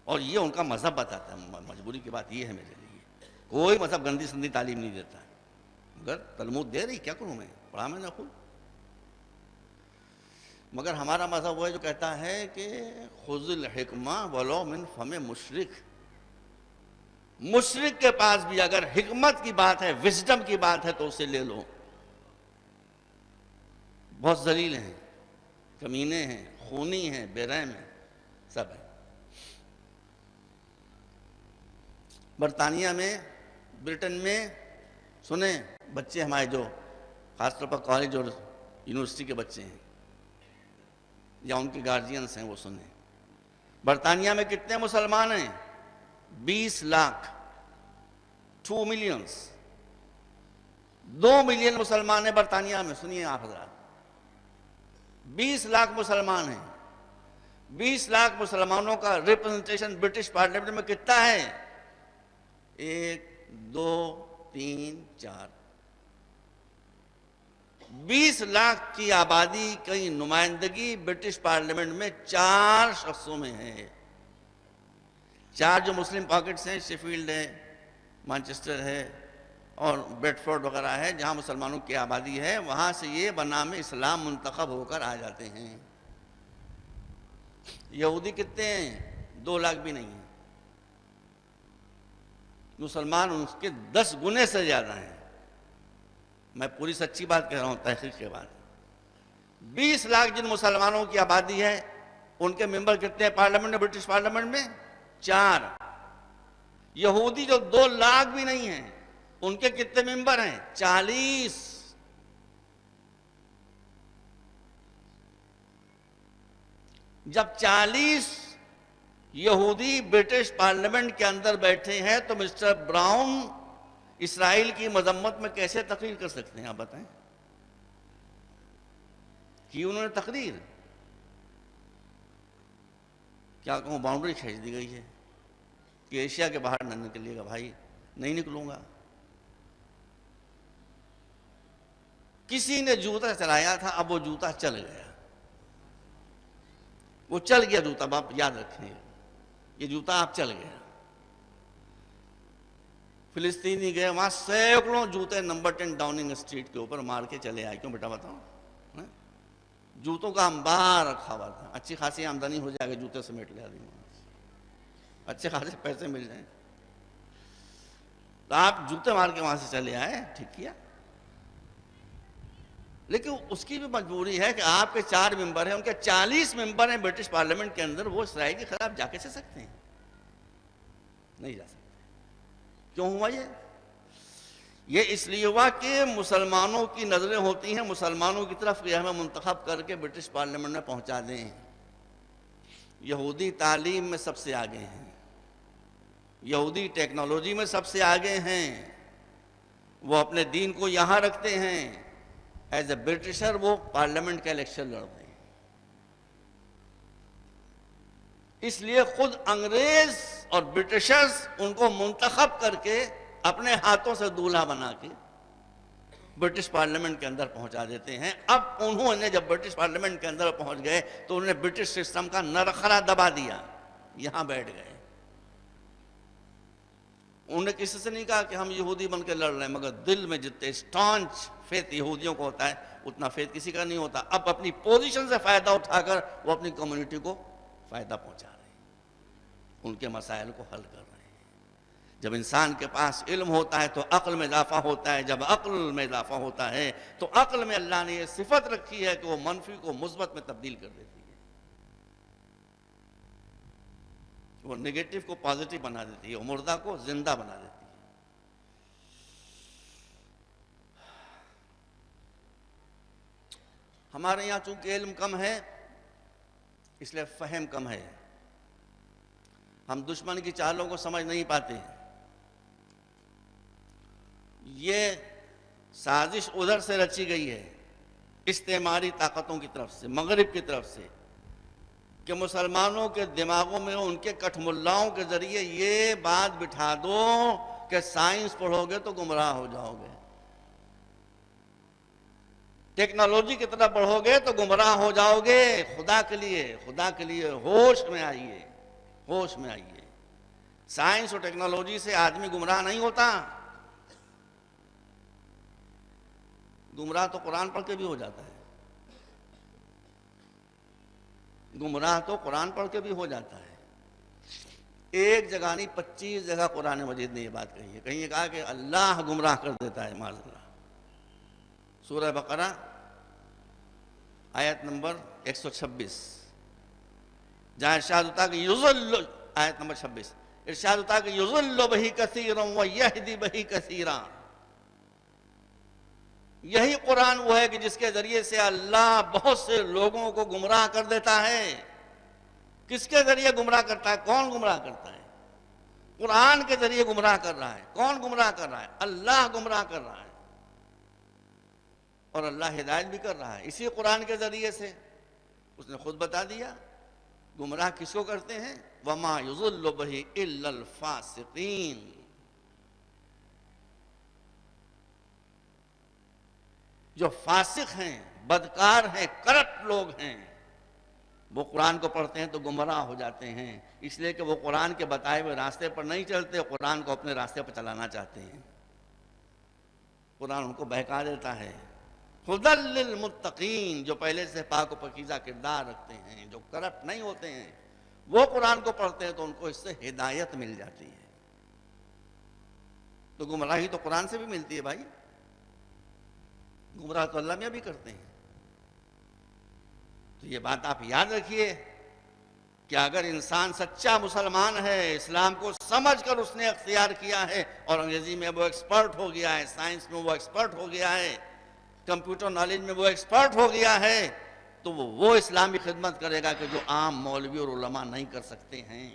اور یہ ان کا مذہب بتاتا ہے. مجبوری کی بات یہ ہے میرے لیے، کوئی مذہب گندی سندی تعلیم نہیں دیتا ہے. مگر تلمود دے رہی، کیا کروں میں، پڑھا میں نے خود. مگر ہمارا مذہب وہ ہے جو کہتا ہے کہ خذ الحکمہ ولو من فم مشرک. مشرک کے پاس بھی اگر حکمت کی بات ہے، وزڈم کی بات ہے، تو اسے لے لو. بہت ذلیل ہیں، کمینے ہیں، خونی ہیں، بے رحم ہیں، سب ہیں. برطانیہ میں، برٹن میں سنیں، بچے ہمارے جو خاص طور پر کالج اور یونیورسٹی کے بچے ہیں یا ان کے گارجینس ہیں، وہ سنیں. برطانیہ میں کتنے مسلمان ہیں؟ 20 لاکھ، 2 ملینز. 2 ملین مسلمان ہیں برطانیہ میں. سنیے آپ حضرات، 20 لاکھ مسلمان ہیں. 20 لاکھ مسلمانوں کا ریپرزنٹیشن برٹش پارلیمنٹ میں کتنا ہے؟ 1 2 3 4. 20 لاکھ کی آبادی کی نمائندگی برٹش پارلیمنٹ میں 4 شخصوں میں ہے. 4 جو مسلم پاکٹس ہیں، شیفیلڈ ہے، مانچسٹر ہے اور بیڈ فورڈ وغیرہ ہے، جہاں مسلمانوں کی آبادی ہے، وہاں سے یہ بنام اسلام منتخب ہو کر آ جاتے ہیں. یہودی کتنے ہیں؟ 2 لاکھ بھی نہیں ہیں. مسلمان ان کے 10 گنے سے زیادہ ہیں. میں پوری سچی بات کہہ رہا ہوں تحقیق کے بعد. 20 لاکھ جن مسلمانوں کی آبادی ہے، ان کے ممبر کتنے ہیں پارلیمنٹ میں، برٹش پارلیمنٹ میں؟ 4. یہودی جو 2 لاکھ بھی نہیں ہیں، ان کے کتنے ممبر ہیں؟ 40. جب 40 یہودی برٹش پارلیمنٹ کے اندر بیٹھے ہیں تو مسٹر براؤن اسرائیل کی مذمت میں کیسے تقریر کر سکتے ہیں؟ آپ بتائیں. کی انہوں نے تقریر، کیا کہوں، باؤنڈری کھینچ دی گئی ہے کہ ایشیا کے باہر نہ نکلیے گا. بھائی نہیں نکلوں گا. کسی نے جوتا چلایا تھا، اب وہ جوتا چل گیا. وہ چل گیا جوتا، آپ یاد رکھیں، یہ جوتا آپ چل گیا. فلسطینی گئے، وہاں سینکڑوں جوتے نمبر 10 ڈاؤننگ اسٹریٹ کے اوپر مار کے چلے آئے. کیوں بیٹا بتاؤ؟ جوتوں کا انبار رکھا ہوا تھا. اچھی خاصی آمدنی ہو جائے گا، جوتے سمیٹ لے آدمی، اچھے خاصے پیسے مل جائیں. تو آپ جوتے مار کے وہاں سے چلے آئے، ٹھیک کیا. لیکن اس کی بھی مجبوری ہے کہ آپ کے 4 ممبر ہیں، ان کے 40 ممبر ہیں برٹش پارلیمنٹ کے اندر، وہ اسرائیل کے خلاف جا کے سکتے ہیں؟ نہیں جا سکتے. کیوں ہوا یہ اس لیے ہوا کہ مسلمانوں کی نظریں ہوتی ہیں مسلمانوں کی طرف کہ ہمیں منتخب کر کے برٹش پارلیمنٹ میں پہنچا دیں. یہودی تعلیم میں سب سے آگے ہیں، یہودی ٹیکنالوجی میں سب سے آگے ہیں. وہ اپنے دین کو یہاں رکھتے ہیں. ایز اے برٹشر وہ پارلیمنٹ کا الیکشن لڑتے ہیں. اس لیے خود انگریز اور برٹشرز ان کو منتخب کر کے اپنے ہاتھوں سے دولہا بنا کے برٹش پارلیمنٹ کے اندر پہنچا دیتے ہیں. اب انہوں نے جب برٹش پارلیمنٹ کے اندر پہنچ گئے تو انہوں نے برٹش سسٹم کا نرخرا دبا دیا، یہاں بیٹھ گئے. انہوں نے کسی سے نہیں کہا کہ ہم یہودی بن کے لڑ رہے ہیں، مگر دل میں جتنے اسٹانچ فیتھ یہودیوں کو ہوتا ہے اتنا فیتھ کسی کا نہیں ہوتا. اب اپنی پوزیشن سے فائدہ اٹھا کر وہ اپنی کمیونٹی کو فائدہ پہنچا رہے ہیں، ان کے مسائل کو حل کر رہے ہیں. جب انسان کے پاس علم ہوتا ہے تو عقل میں اضافہ ہوتا ہے. جب عقل میں اضافہ ہوتا ہے تو عقل میں اللہ نے یہ صفت رکھی ہے کہ وہ منفی کو مثبت میں تبدیل کر دیتی ہے، وہ نگیٹو کو پازیٹو بنا دیتی ہے، وہ مردہ کو زندہ بنا دیتی ہے. ہمارے یہاں چونکہ علم کم ہے اس لیے فہم کم ہے. ہم دشمن کی چالوں کو سمجھ نہیں پاتے. یہ سازش ادھر سے رچی گئی ہے استعماری طاقتوں کی طرف سے، مغرب کی طرف سے، کہ مسلمانوں کے دماغوں میں ان کے کٹھ ملاؤں کے ذریعے یہ بات بٹھا دو کہ سائنس پڑھو گے تو گمراہ ہو جاؤ گے، ٹیکنالوجی کی طرف بڑھو گے تو گمراہ ہو جاؤ گے۔ خدا کے لیے ہوش میں آئیے، ہوش میں آئیے۔ سائنس اور ٹیکنالوجی سے آدمی گمراہ نہیں ہوتا، گمراہ تو قرآن پڑھ کے بھی ہو جاتا ہے، گمراہ تو قرآن پڑھ کے بھی ہو جاتا ہے۔ ایک جگہ نہیں 25 جگہ قرآن مجید نے یہ بات کہی ہے۔ کہیں یہ کہا کہ اللہ گمراہ کر دیتا ہے، معاذ اللہ۔ سورہ بقرہ آیت نمبر 126 جہاں ارشاد ہوتا ہے کہ یضل، آیت نمبر 26 ارشاد ہوتا ہے کہ یضل بہ کثیرا ویہدی بہ کثیرا۔ یہی قرآن وہ ہے کہ جس کے ذریعے سے اللہ بہت سے لوگوں کو گمراہ کر دیتا ہے۔ کس کے ذریعے گمراہ کرتا ہے؟ کون گمراہ کرتا ہے؟ قرآن کے ذریعے گمراہ کر رہا ہے۔ کون گمراہ کر رہا ہے؟ اللہ گمراہ کر رہا ہے، اور اللہ ہدایت بھی کر رہا ہے اسی قرآن کے ذریعے سے۔ اس نے خود بتا دیا گمراہ کس کو کرتے ہیں، وَمَا يُضِلُّ بِهِ إِلَّا الْفَاسِقِينَ۔ جو فاسق ہیں، بدکار ہیں، کرپٹ لوگ ہیں، وہ قرآن کو پڑھتے ہیں تو گمراہ ہو جاتے ہیں، اس لیے کہ وہ قرآن کے بتائے ہوئے راستے پر نہیں چلتے، قرآن کو اپنے راستے پر چلانا چاہتے ہیں۔ قرآن ان کو بہکا دیتا ہے۔ ہدی للمتقین، جو پہلے سے پاک و پاکیزہ کردار رکھتے ہیں، جو کرپٹ نہیں ہوتے ہیں، وہ قرآن کو پڑھتے ہیں تو ان کو اس سے ہدایت مل جاتی ہے۔ تو گمراہی تو قرآن سے بھی ملتی ہے بھائی، گمراہ تو اللہ میں بھی کرتے ہیں۔ تو یہ بات آپ یاد رکھیے کہ اگر انسان سچا مسلمان ہے، اسلام کو سمجھ کر اس نے اختیار کیا ہے، اور انگریزی میں وہ ایکسپرٹ ہو گیا ہے، سائنس میں وہ ایکسپرٹ ہو گیا ہے، کمپیوٹر نالج میں وہ ایکسپرٹ ہو گیا ہے، تو وہ اسلامی خدمت کرے گا کہ جو عام مولوی اور علماء نہیں کر سکتے ہیں۔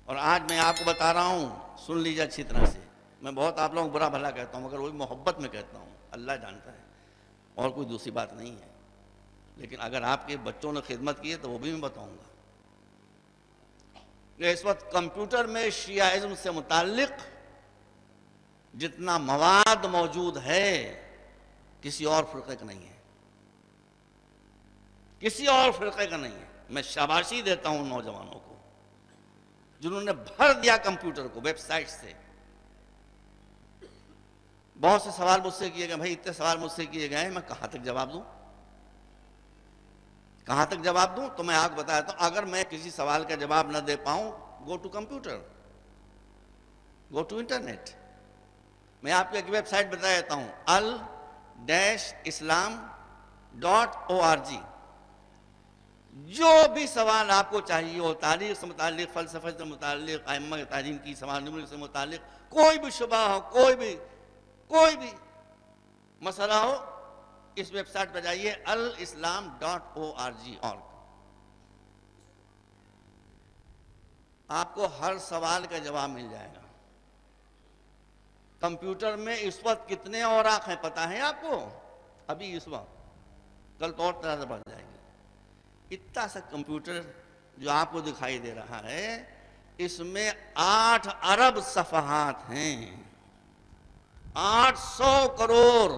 اور آج میں آپ کو بتا رہا ہوں، سن لیجیے اچھی طرح سے، میں بہت آپ لوگوں کو برا بھلا کہتا ہوں مگر وہ بھی محبت میں کہتا ہوں، اللہ جانتا ہے، اور کوئی دوسری بات نہیں ہے، لیکن اگر آپ کے بچوں نے خدمت کی ہے تو وہ بھی میں بتاؤں گا کہ اس وقت کمپیوٹر میں شیعہ سے متعلق جتنا مواد موجود ہے کسی اور فرقے کا نہیں ہے، کسی اور فرقے کا نہیں ہے۔ میں شاباشی دیتا ہوں نوجوانوں کو جنہوں نے بھر دیا کمپیوٹر کو ویب سائٹ سے۔ بہت سے سوال مجھ سے کیے گئے، بھائی اتنے سوال مجھ سے کیے گئے ہیں، میں کہاں تک جواب دوں، کہاں تک جواب دوں؟ تو میں آپ کو بتاتا ہوں، اگر میں کسی سوال کا جواب نہ دے پاؤں، go to computer, go to internet. میں آپ کو ایک ویب سائٹ بتا دیتا ہوں، al-islam.org۔ جو بھی سوال آپ کو چاہیے ہو، تاریخ سے متعلق، فلسفے سے متعلق، ائمہ تعلیم کی سوال نمبر سے متعلق، کوئی بھی شبہ ہو، کوئی بھی مسئلہ ہو، اس ویب سائٹ پہ جائیے al-islam.org۔ آپ کو ہر سوال کا جواب مل جائے گا۔ کمپیوٹر میں اس وقت کتنے اوراق ہیں پتہ ہے آپ کو؟ ابھی اس وقت، کل تو اور طرح سے بڑھ جائے گی۔ اتنا سا کمپیوٹر جو آپ کو دکھائی دے رہا ہے، اس میں 8 ارب صفحات ہیں، 800 کروڑ،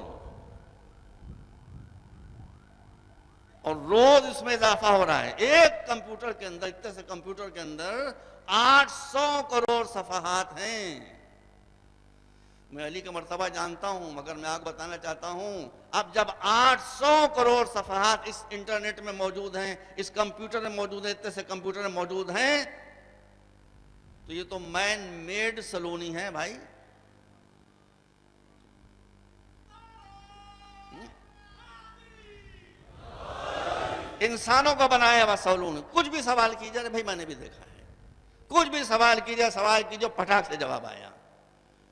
اور روز اس میں اضافہ ہو رہا ہے۔ ایک کمپیوٹر کے اندر، اتنے سے کمپیوٹر کے اندر 800 کروڑ صفحات ہیں۔ میں علی کا مرتبہ جانتا ہوں، مگر میں آپ کو بتانا چاہتا ہوں، اب جب 800 کروڑ صفحات اس انٹرنیٹ میں موجود ہیں، اس کمپیوٹر میں موجود ہیں، اتنے سے کمپیوٹر میں موجود ہیں، تو یہ تو مین میڈ سلونی ہے بھائی۔ انسانوں کو بنایا ہوا سلون، کچھ بھی سوال کیجئے، بھائی میں نے بھی دیکھا ہے، کچھ بھی سوال کیجئے پٹاخ سے جواب آیا۔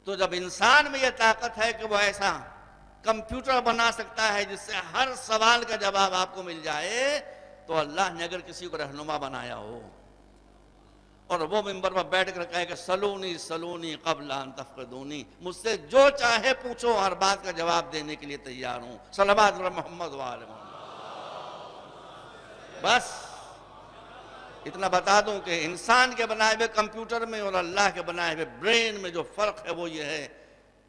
تو جب انسان میں یہ طاقت ہے کہ وہ ایسا کمپیوٹر بنا سکتا ہے جس سے ہر سوال کا جواب آپ کو مل جائے، تو اللہ نے اگر کسی کو رہنما بنایا ہو، اور وہ ممبر پر بیٹھ کر کہے کہ سلونی سلونی قبل ان تفقدونی، مجھ سے جو چاہے پوچھو، ہر بات کا جواب دینے کے لیے تیار ہوں۔ صلوات محمد وآل محمد۔ بس اتنا بتا دوں کہ انسان کے بنائے ہوئے کمپیوٹر میں اور اللہ کے بنائے ہوئے برین میں جو فرق ہے وہ یہ ہے،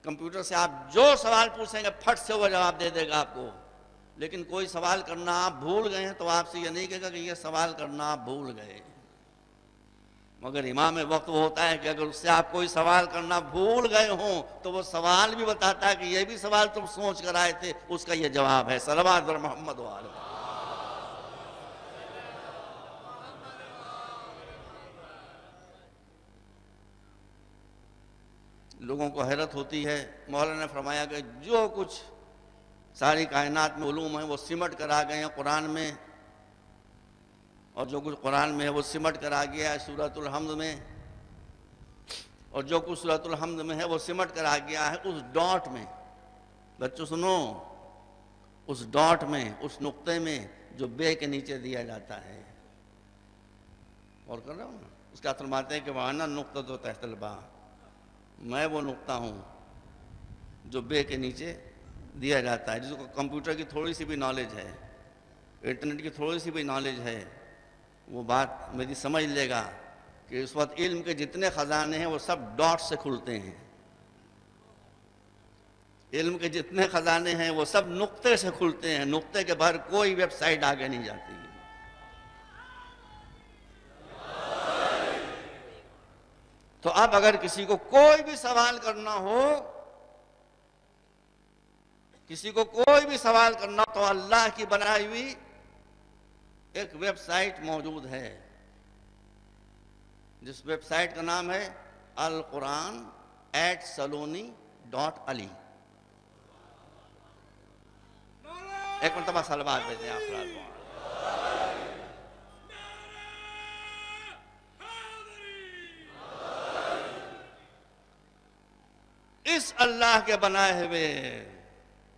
کمپیوٹر سے آپ جو سوال پوچھیں گے پھٹ سے وہ جواب دے دے گا آپ کو، لیکن کوئی سوال کرنا آپ بھول گئے ہیں تو آپ سے یہ نہیں کہے گا کہ یہ سوال کرنا آپ بھول گئے۔ مگر امام وقت وہ ہوتا ہے کہ اگر اس سے آپ کوئی سوال کرنا بھول گئے ہوں تو وہ سوال بھی بتاتا ہے کہ یہ بھی سوال تم سوچ کر آئے تھے، اس کا یہ جواب ہے۔ صلوات بر محمد وآلہ۔ لوگوں کو حیرت ہوتی ہے، مولانا نے فرمایا کہ جو کچھ ساری کائنات میں علوم ہیں وہ سمٹ کر آ گئے ہیں قرآن میں، اور جو کچھ قرآن میں ہے وہ سمٹ کر آ گیا ہے سورۃ الحمد میں، اور جو کچھ سورۃ الحمد میں ہے وہ سمٹ کر آ گیا ہے اس ڈاٹ میں۔ بچوں سنو، اس ڈاٹ میں، اس نقطے میں جو بے کے نیچے دیا جاتا ہے، اور کر رہا ہوں نا، اس کا فرماتے ہیں کہ وَأَنَا النُّقْطَةُ تَحْتَ الْبَاءِ، میں وہ نقطہ ہوں جو بے کے نیچے دیا جاتا ہے۔ جس کو کمپیوٹر کی تھوڑی سی بھی نالج ہے، انٹرنیٹ کی تھوڑی سی بھی نالج ہے، وہ بات میری سمجھ لے گا کہ اس وقت علم کے جتنے خزانے ہیں وہ سب ڈاٹ سے کھلتے ہیں، علم کے جتنے خزانے ہیں وہ سب نقطے سے کھلتے ہیں، نقطے کے باہر کوئی ویب سائٹ آگے نہیں جاتی۔ تو اب اگر کسی کو کوئی بھی سوال کرنا ہو، کسی کو کوئی بھی سوال کرنا ہو تو اللہ کی بنائی ہوئی ایک ویب سائٹ موجود ہے، جس ویب سائٹ کا نام ہے alquran@saloni.ali۔ ایک مرتبہ صلوات بھیجیں آپ افراد۔ اس اللہ کے بنائے ہوئے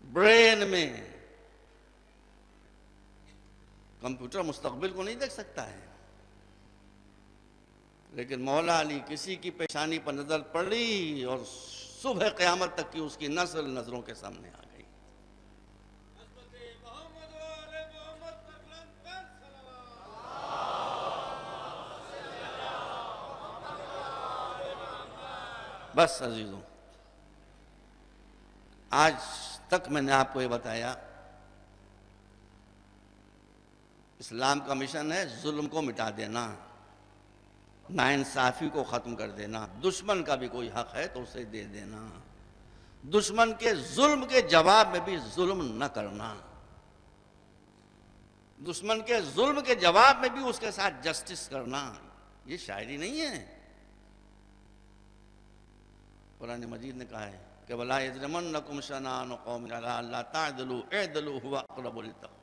برین میں کمپیوٹر مستقبل کو نہیں دیکھ سکتا ہے، لیکن مولا علی کسی کی پیشانی پر نظر پڑی اور صبح قیامت تک کی اس کی نسل نظروں کے سامنے آ گئی۔ بس عزیزوں، آج تک میں نے آپ کو یہ بتایا، اسلام کا مشن ہے ظلم کو مٹا دینا، ناانصافی کو ختم کر دینا، دشمن کا بھی کوئی حق ہے تو اسے دے دینا، دشمن کے ظلم کے جواب میں بھی ظلم نہ کرنا، دشمن کے ظلم کے جواب میں بھی اس کے ساتھ جسٹس کرنا۔ یہ شاعری نہیں ہے، قرآن مجید نے کہا ہے کہ وَلَا يَجْرِمَنَّكُمْ شَنَآنُ قَوْمٍ عَلَىٰ أَلَّا تَعْدِلُوا اعْدِلُوا هُوَ أَقْرَبُ لِلتَّقْوَىٰ۔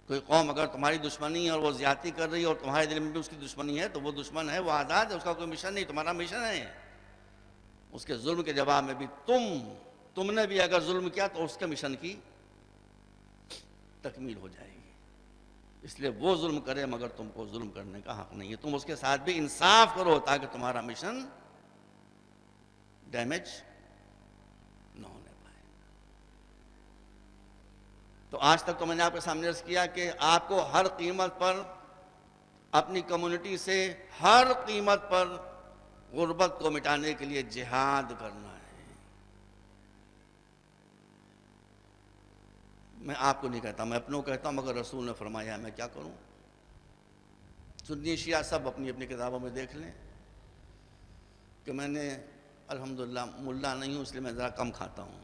کوئی قوم اگر تمہاری دشمنی اور وہ زیادتی کر رہی ہے اور تمہارے دل میں بھی اس کی دشمنی ہے تو وہ دشمن ہے، وہ آزاد ہے، اس کا کوئی مشن نہیں، تمہارا مشن ہے۔ اس کے ظلم کے جواب میں بھی تم نے بھی اگر ظلم کیا تو اس کے مشن کی تکمیل ہو جائے گی۔ اس لیے وہ ظلم کرے مگر تم کو ظلم کرنے کا حق نہیں ہے، تم اس کے ساتھ بھی انصاف کرو تاکہ تمہارا مشن ڈیمیج نہ ہونے پائے۔ تو آج تک تو میں نے آپ کے سامنے عرض کیا کہ آپ کو ہر قیمت پر اپنی کمیونٹی سے ہر قیمت پر غربت کو مٹانے کے لیے جہاد کرنا ہے۔ میں آپ کو نہیں کہتا، میں اپنوں کہتا ہوں، مگر رسول نے فرمایا، میں کیا کروں؟ سنی شیعہ سب اپنی اپنی کتابوں میں دیکھ لیں کہ میں نے الحمدللہ ملا نہیں ہوں اس لیے میں ذرا کم کھاتا ہوں،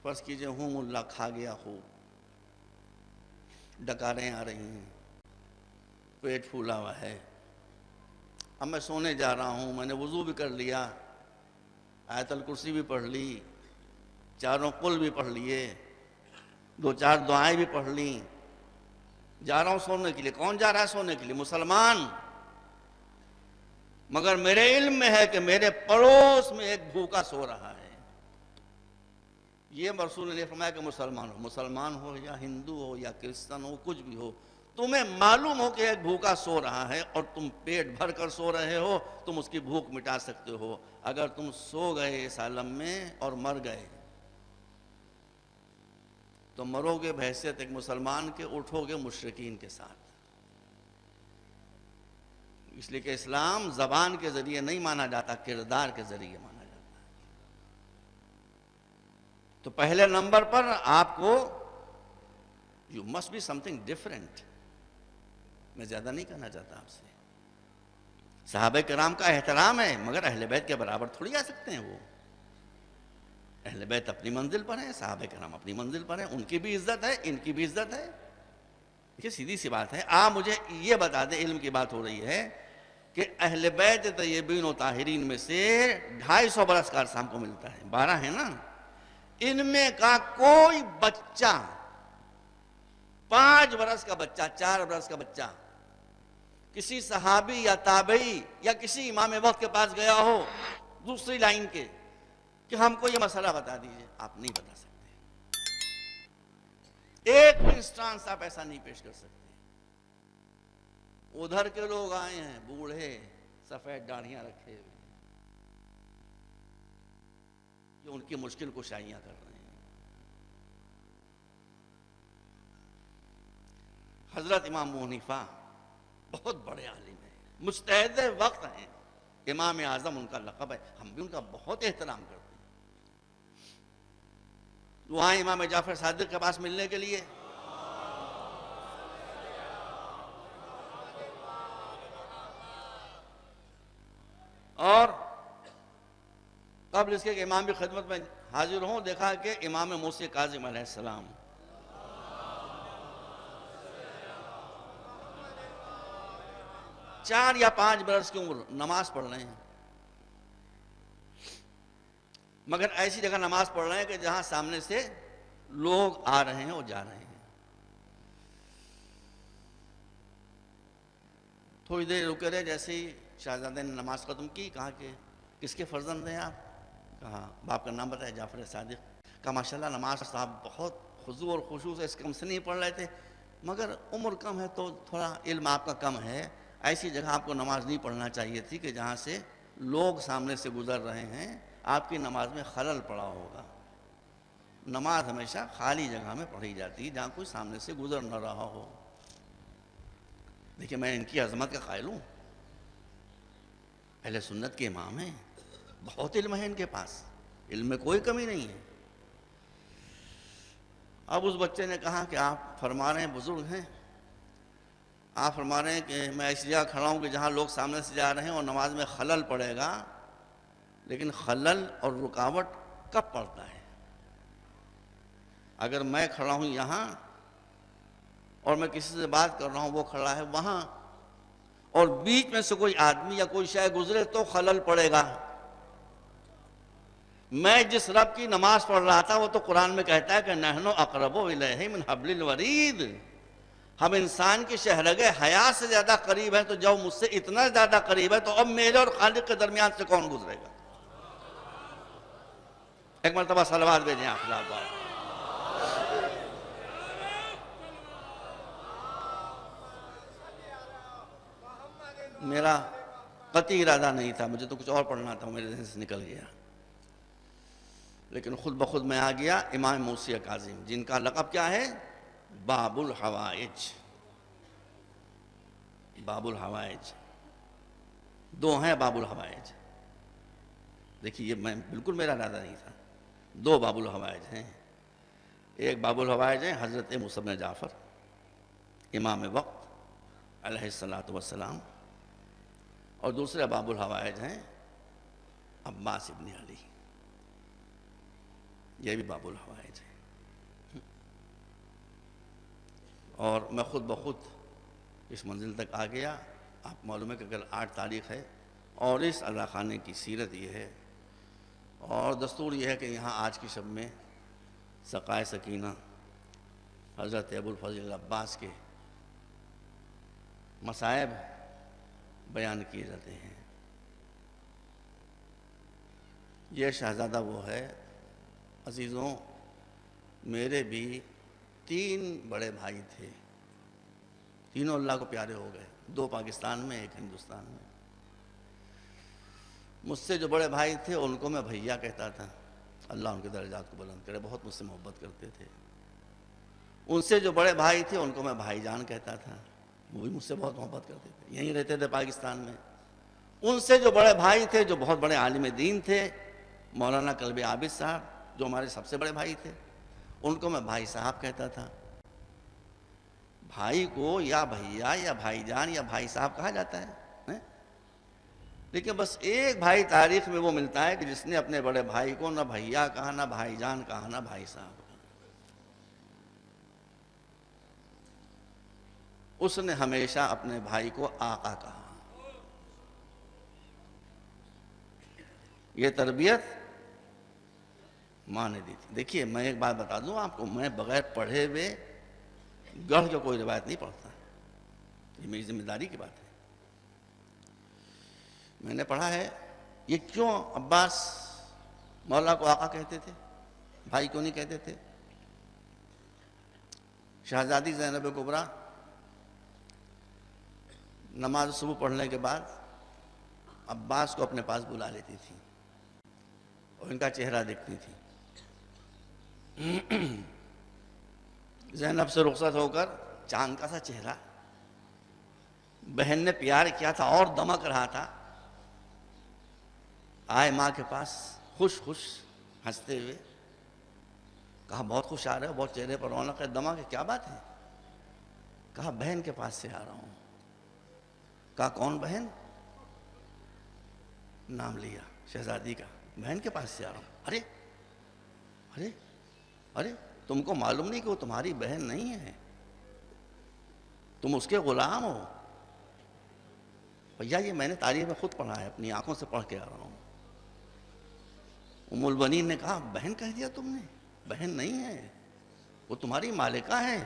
فرض کیجئے ہوں ملا، کھا گیا خوب، ڈکاریں آ رہی ہیں، پیٹ پھولا ہوا ہے، اب میں سونے جا رہا ہوں، میں نے وضو بھی کر لیا، آیت الکرسی بھی پڑھ لی، چاروں قل بھی پڑھ لیے، 2-4 دعائیں بھی پڑھ لیں، جا رہا ہوں سونے کے لیے۔ کون جا رہا ہے سونے کے لیے؟ مسلمان۔ مگر میرے علم میں ہے کہ میرے پڑوس میں ایک بھوکا سو رہا ہے۔ یہ رسول نے فرمایا کہ مسلمان ہو یا ہندو ہو یا کرسچن ہو، کچھ بھی ہو، تمہیں معلوم ہو کہ ایک بھوکا سو رہا ہے اور تم پیٹ بھر کر سو رہے ہو، تم اس کی بھوک مٹا سکتے ہو. اگر تم سو گئے اس عالم میں اور مر گئے تو مرو گے بحیثیت ایک مسلمان کے، اٹھو گے مشرکین کے ساتھ. اس لیے کہ اسلام زبان کے ذریعے نہیں مانا جاتا، کردار کے ذریعے مانا جاتا ہے. تو پہلے نمبر پر آپ کو you must be something different. میں زیادہ نہیں کہنا چاہتا آپ سے. صحابہ کرام کا احترام ہے، مگر اہل بیت کے برابر تھوڑی آ سکتے ہیں. وہ اہل بیت اپنی منزل پر ہیں، صحابہ کرام اپنی منزل پر ہیں. ان کی بھی عزت ہے، ان کی بھی عزت ہے. یہ سیدھی سی بات ہے. آپ مجھے یہ بتا دیں، علم کی بات ہو رہی ہے کہ اہل بیت طیبین و طاہرین میں سے 250 برس کا عرصہ ہم کو ملتا ہے، 12 ہے نا. ان میں کا کوئی بچہ، 5 برس کا بچہ، 4 برس کا بچہ کسی صحابی یا تابعی یا کسی امام وقت کے پاس گیا ہو دوسری لائن کے کہ ہم کو یہ مسئلہ بتا دیجئے، آپ نہیں بتا سکتے. ایک انسٹانس آپ ایسا نہیں پیش کر سکتے. ادھر کے لوگ آئے ہیں، بوڑھے سفید داڑھیاں رکھے ہوئے، جو ان کی مشکل کشائیاں کر رہے ہیں. حضرت امام ابو حنیفہ بہت بڑے عالم ہیں، مجتہد وقت ہیں، امام اعظم ان کا لقب ہے. ہم بھی ان کا بہت احترام کرتے ہیں. وہ آئے امام جعفر صادق کے پاس ملنے کے لیے. اور قبل اس کے کہ امام کی خدمت میں حاضر ہوں، دیکھا کہ امام موسی کاظم علیہ السلام 4 یا 5 برس کی عمر نماز پڑھ رہے ہیں، مگر ایسی جگہ نماز پڑھ رہے ہیں کہ جہاں سامنے سے لوگ آ رہے ہیں اور جا رہے ہیں. تھوڑی دیر رکے رہے. جیسے ہی شہزادے نے نماز ختم کی، کہا کہ کس کے فرزند ہیں آپ؟ کہا باپ کا نام بتایا، جعفر صادق. کہا ماشاءاللہ نماز صاحب بہت خضوع اور خشوع سے اس کم سے نہیں پڑھ رہے تھے، مگر عمر کم ہے تو تھوڑا علم آپ کا کم ہے. ایسی جگہ آپ کو نماز نہیں پڑھنا چاہیے تھی کہ جہاں سے لوگ سامنے سے گزر رہے ہیں، آپ کی نماز میں خلل پڑا ہوگا. نماز ہمیشہ خالی جگہ میں پڑھی جاتی ہے جہاں کوئی سامنے سے گزر نہ رہا ہو. دیکھیں میں ان کی عظمت کا قائل ہوں. اہل سنت کے امام ہیں، بہت علم ہے ان کے پاس، علم میں کوئی کمی نہیں ہے. اب اس بچے نے کہا کہ آپ فرما رہے ہیں بزرگ ہیں، آپ فرما رہے ہیں کہ میں ایسی جگہ کھڑا ہوں کہ جہاں لوگ سامنے سے جا رہے ہیں اور نماز میں خلل پڑے گا، لیکن خلل اور رکاوٹ کب پڑتا ہے؟ اگر میں کھڑا ہوں یہاں اور میں کسی سے بات کر رہا ہوں، وہ کھڑا ہے وہاں، اور بیچ میں سے کوئی آدمی یا کوئی شے گزرے تو خلل پڑے گا. میں جس رب کی نماز پڑھ رہا تھا وہ تو قرآن میں کہتا ہے کہ نحن اقرب الیہ من حبل الورید، ہم انسان کی شہرگ حیات سے زیادہ قریب ہیں. تو جب مجھ سے اتنا زیادہ قریب ہے تو اب میرے اور خالق کے درمیان سے کون گزرے گا؟ ایک مرتبہ صلوات بھیجیں آپ اللہ. میرا قطعی ارادہ نہیں تھا، مجھے تو کچھ اور پڑھنا تھا، میرے ذہن سے نکل گیا، لیکن خود بخود میں آ گیا. امام موسی کاظم جن کا لقب کیا ہے؟ باب الحوائج. باب الحوائج 2 ہیں. باب الحوائج دیکھیے، یہ میں بالکل میرا ارادہ نہیں تھا. 2 باب الحوائج ہیں. ایک باب الحوائج ہیں حضرت موسی بن جعفر امام وقت علیہ السلام، اور دوسرے باب الحوائج ہیں عباس ابن علی. یہ بھی باب الحوائج ہے. اور میں خود بخود اس منزل تک آ گیا. آپ معلوم ہے کہ کل 8 تاریخ ہے، اور اس اللہ خانے کی سیرت یہ ہے اور دستور یہ ہے کہ یہاں آج کی شب میں سقائے سکینہ حضرت ابو الفضل عباس کے مصائب بیان کیے جاتے ہیں. یہ شہزادہ وہ ہے. عزیزوں، میرے بھی 3 بڑے بھائی تھے. تینوں اللہ کو پیارے ہو گئے، 2 پاکستان میں 1 ہندوستان میں۔ مجھ سے جو بڑے بھائی تھے ان کو میں بھیا کہتا تھا، اللہ ان کے درجات کو بلند کرے، بہت مجھ سے محبت کرتے تھے۔ ان سے جو بڑے بھائی تھے ان کو میں بھائی جان کہتا تھا، وہ بھی مجھ سے بہت محبت کرتے تھے، یہیں رہتے تھے پاکستان میں۔ ان سے جو بڑے بھائی تھے، جو بہت بڑے عالم دین تھے، مولانا کلب عابد صاحب جو ہمارے سب سے بڑے بھائی تھے، ان کو میں بھائی صاحب کہتا تھا۔ بھائی کو یا بھیا یا بھائی جان یا بھائی صاحب کہا جاتا ہے، لیکن بس ایک بھائی تاریخ میں وہ ملتا ہے کہ جس نے اپنے بڑے بھائی کو نہ بھیا کہا، نہ بھائی جان کہا، نہ بھائی صاحب کہا۔ اس نے ہمیشہ اپنے بھائی کو آقا کہا۔ یہ تربیت ماں نے دی تھی۔ دیکھیے میں ایک بات بتا دوں آپ کو، میں بغیر پڑھے ہوئے گڑھ کے کوئی روایت نہیں پڑھتا، یہ میری ذمہ داری کی بات ہے۔ میں نے پڑھا ہے یہ کیوں عباس مولا کو آقا کہتے تھے، بھائی کیوں نہیں کہتے تھے؟ شہزادی زینب کبریٰ نماز صبح پڑھنے کے بعد عباس کو اپنے پاس بلا لیتی تھی اور ان کا چہرہ دیکھتی تھی۔ زینب سے رخصت ہو کر چاند کا سا چہرہ، بہن نے پیار کیا تھا اور دمک رہا تھا، آئے ماں کے پاس خوش خوش ہنستے ہوئے، کہا بہت خوش آ رہے ہو، بہت چہرے پر رونق ہے، دمک ہے، کیا بات ہے؟ کہا بہن کے پاس سے آ رہا ہوں۔ کہا کون بہن؟ نام لیا شہزادی کا، بہن کے پاس سے آ رہا ہوں۔ ارے ارے ارے تم کو معلوم نہیں کہ وہ تمہاری بہن نہیں ہے، تم اس کے غلام ہو۔ بھیا یہ میں نے تاریخ میں خود پڑھا ہے، اپنی آنکھوں سے پڑھ کے آ رہا ہوں۔ ام البنین نے کہا بہن کہہ دیا تم نے؟ بہن نہیں ہے، وہ تمہاری مالکہ ہے،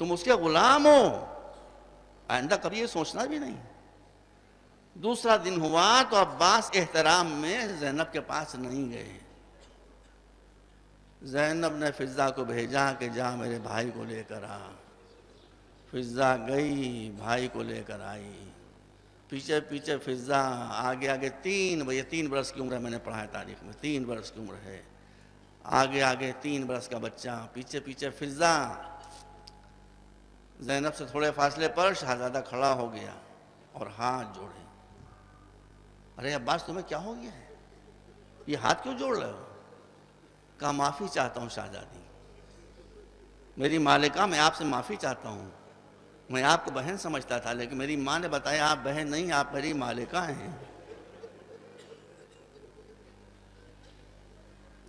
تم اس کے غلام ہو، آئندہ کبھی یہ سوچنا بھی نہیں۔ دوسرا دن ہوا تو عباس احترام میں زینب کے پاس نہیں گئے۔ زینب نے فضہ کو بھیجا کہ جا میرے بھائی کو لے کر آ۔ فضہ گئی، بھائی کو لے کر آئی، پیچھے پیچھے فضہ، آگے آگے 3 برس کی عمر ہے، میں نے پڑھا ہے تاریخ میں 3 برس کی عمر ہے، آگے آگے 3 برس کا بچہ، پیچھے پیچھے فضہ۔ زینب سے تھوڑے فاصلے پر شہزادہ کھڑا ہو گیا اور ہاتھ جوڑے۔ ارے عباس تمہیں کیا ہو گیا ہے؟ یہ ہاتھ کیوں جوڑ رہے ہو؟ کہا معافی چاہتا ہوں شہزادی، میری مالکہ میں آپ سے معافی چاہتا ہوں، میں آپ کو بہن سمجھتا تھا لیکن میری ماں نے بتایا آپ بہن نہیں، آپ میری مالکہ ہیں۔